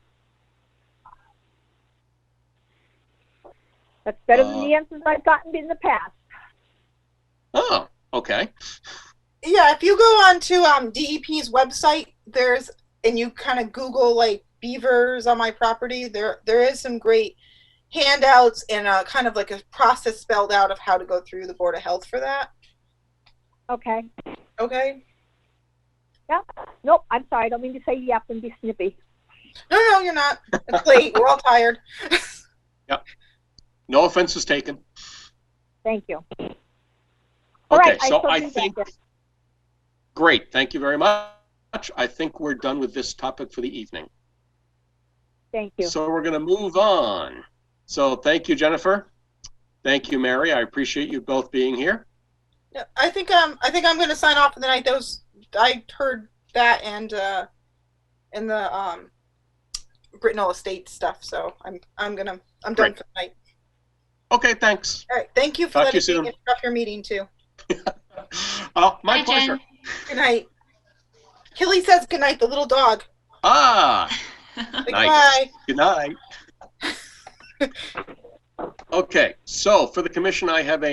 Speaker 6: That's better than the answers I've gotten in the past.
Speaker 1: Oh, okay.
Speaker 4: Yeah, if you go on to DEP's website, and you kind of Google like beavers on my property, there is some great handouts and kind of like a process spelled out of how to go through the Board of Health for that.
Speaker 6: Okay.
Speaker 4: Okay.
Speaker 6: Yeah. Nope. I'm sorry. I don't mean to say yep and be snippy.
Speaker 4: No, you're not. It's late. We're all tired.
Speaker 1: Yep. No offense was taken.
Speaker 6: Thank you.
Speaker 1: Okay,
Speaker 6: right,
Speaker 1: so I
Speaker 6: totally
Speaker 1: think,
Speaker 6: get it.
Speaker 1: great, thank you very much. I think we're done with this topic for the evening.
Speaker 6: Thank you.
Speaker 1: So we're going to move on. So thank you, Jennifer. Thank you, Mary. I appreciate you both being here.
Speaker 4: Yeah, I think I'm going to sign off for the night. I heard that and the Brintnal estate stuff. So I'm done for the night.
Speaker 1: Okay, thanks.
Speaker 4: All right. Thank you for letting me interrupt your meeting too.
Speaker 1: My pleasure.
Speaker 2: Jen.
Speaker 4: Good night. Killy says good night, the little dog.
Speaker 1: Ah, nice. Good night. Okay, so for the commission, I have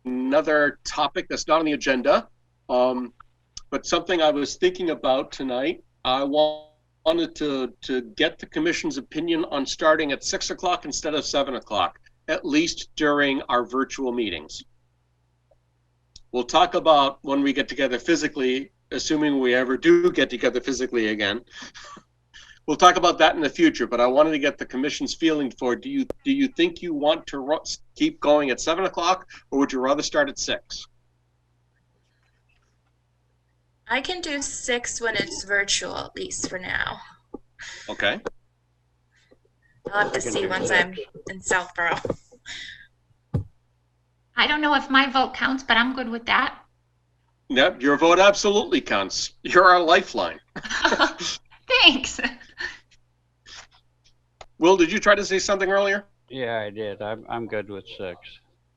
Speaker 1: another topic that's not on the agenda, but something I was thinking about tonight. I wanted to get the commission's opinion on starting at 6 o'clock instead of 7 o'clock, at least during our virtual meetings. We'll talk about when we get together physically, assuming we ever do get together physically again. We'll talk about that in the future, but I wanted to get the commission's feeling for, do you think you want to keep going at 7 o'clock, or would you rather start at 6?
Speaker 9: I can do 6 when it's virtual, at least for now.
Speaker 1: Okay.
Speaker 9: I'll have to see once I'm in Southborough.
Speaker 2: I don't know if my vote counts, but I'm good with that.
Speaker 1: Yep, your vote absolutely counts. You're our lifeline.
Speaker 2: Thanks.
Speaker 1: Will, did you try to say something earlier?
Speaker 12: Yeah, I did. I'm good with 6.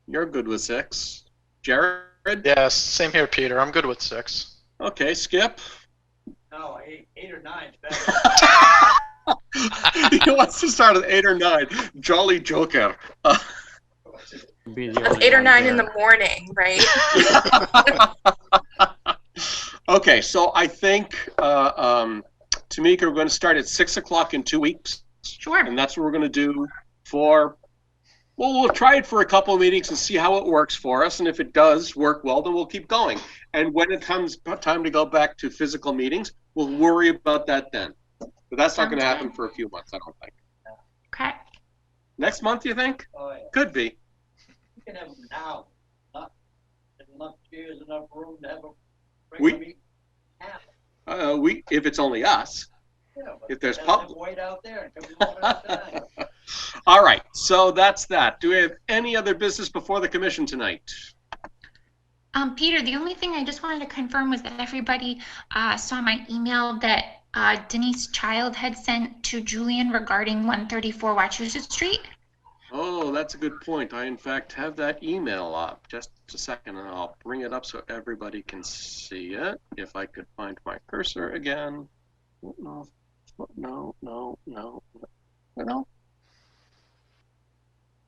Speaker 1: You're good with 6. Jared?
Speaker 7: Yes, same here, Peter. I'm good with 6.
Speaker 1: Okay, Skip?
Speaker 3: No, eight or 9 is better.
Speaker 1: He wants to start at 8 or 9. Jolly Joker.
Speaker 12: Be the
Speaker 9: That's
Speaker 12: only
Speaker 9: 8 or
Speaker 12: one
Speaker 9: 9 in
Speaker 12: there.
Speaker 9: the morning, right?
Speaker 1: Okay, so I think, Tamika, we're going to start at 6 o'clock in 2 weeks.
Speaker 2: Sure.
Speaker 1: And that's what we're going to do for, well, we'll try it for a couple of meetings and see how it works for us. And if it does work well, then we'll keep going. And when it comes time to go back to physical meetings, we'll worry about that then. But that's not going to happen for a few months, I don't think.
Speaker 2: Okay.
Speaker 1: Next month, you think?
Speaker 3: Oh, yeah.
Speaker 1: Could be.
Speaker 3: You can have them now. Not enough chairs, enough room to have a
Speaker 1: We-
Speaker 3: regular meeting.
Speaker 1: If it's only us.
Speaker 3: Yeah, but
Speaker 1: If there's
Speaker 3: have them
Speaker 1: public.
Speaker 3: wait out there and come over after that.
Speaker 1: All right, so that's that. Do we have any other business before the commission tonight?
Speaker 2: Peter, the only thing I just wanted to confirm was that everybody saw my email that Denise Child had sent to Julian regarding 134 Wachusett Street.
Speaker 1: Oh, that's a good point. I, in fact, have that email up. Just a second, and I'll bring it up so everybody can see it. If I could find my cursor again. No.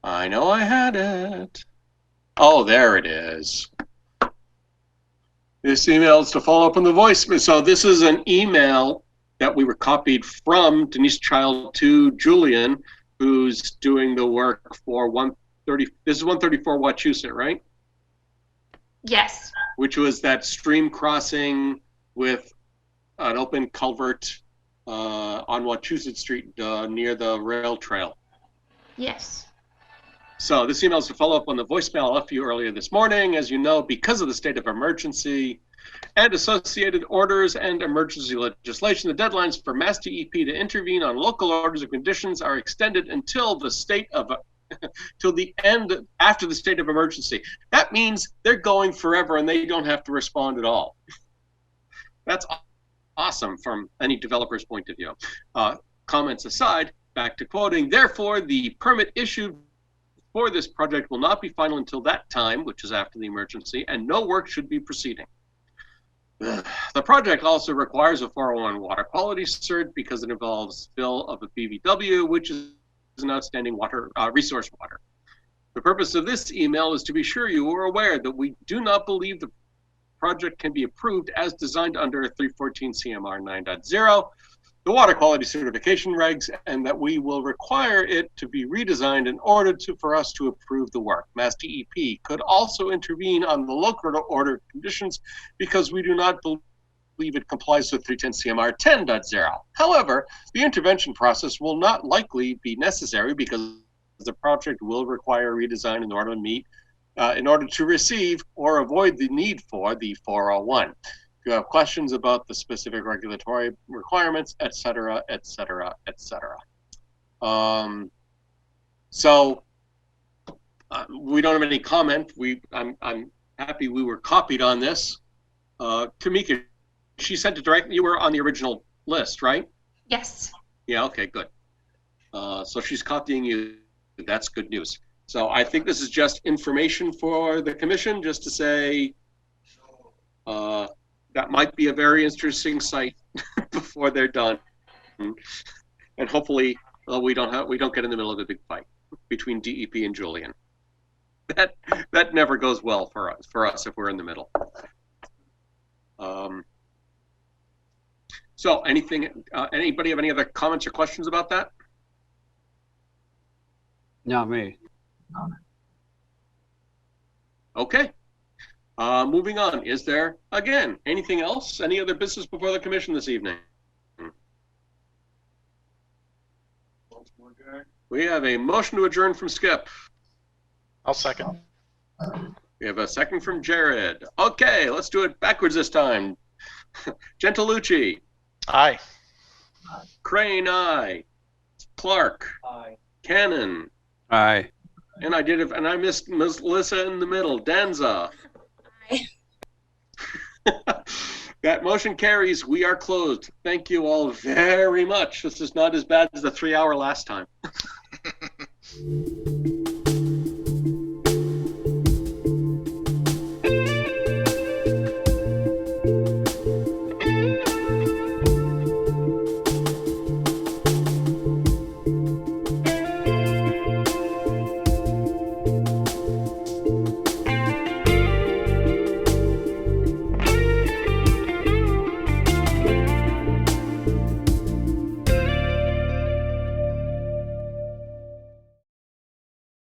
Speaker 1: I know I had it. Oh, there it is. This email is to follow up on the voicemail. So this is an email that we were copied from Denise Child to Julian, who's doing the work for 130. This is 134 Wachusett, right?
Speaker 2: Yes.
Speaker 1: Which was that stream crossing with an open culvert on Wachusett Street near the rail trail.
Speaker 2: Yes.
Speaker 1: So this email is to follow up on the voicemail I left you earlier this morning. As you know, because of the state of emergency and associated orders and emergency legislation, the deadlines for Mass DEP to intervene on local orders and conditions are extended until the state of till the end after the state of emergency. That means they're going forever and they don't have to respond at all. That's awesome from any developer's point of view. Comments aside, back to quoting, therefore the permit issued for this project will not be final until that time, which is after the emergency, and no work should be proceeding. The project also requires a 401 water quality cert because it involves fill of a BVW, which is an outstanding water resource water. The purpose of this email is to be sure you are aware that we do not believe the project can be approved as designed under 314 CMR 9.0, the water quality certification regs, and that we will require it to be redesigned in order for us to approve the work. Mass DEP could also intervene on the local order conditions because we do not believe it complies with 310 CMR 10.0. However, the intervention process will not likely be necessary because the project will require redesign in order to meet, in order to receive or avoid the need for the 401. If you have questions about the specific regulatory requirements, et cetera, et cetera, et cetera. So we don't have any comment. I'm happy we were copied on this. Tamika, she sent it directly. You were on the original list, right?
Speaker 2: Yes.
Speaker 1: Yeah, okay, good. So she's copying you. That's good news. So I think this is just information for the commission, just to say that might be a very interesting site before they're done, and hopefully we don't get in the middle of a big fight between DEP and Julian. That never goes well for us if we're in the middle. So anybody have any other comments or questions about that?
Speaker 12: Not me.
Speaker 1: Okay. Moving on. Is there, again, anything else? Any other business before the commission this evening? We have a motion to adjourn from Skip.
Speaker 7: I'll second.
Speaker 1: We have a second from Jared. Okay, let's do it backwards this time. Gentilucci.
Speaker 7: Aye.
Speaker 1: Crane, aye. Clark.
Speaker 3: Aye.
Speaker 1: Cannon.
Speaker 12: Aye.
Speaker 1: And I missed Ms. Melissa in the middle. Danza. That motion carries. We are closed. Thank you all very much. This is not as bad as the 3 hour last time.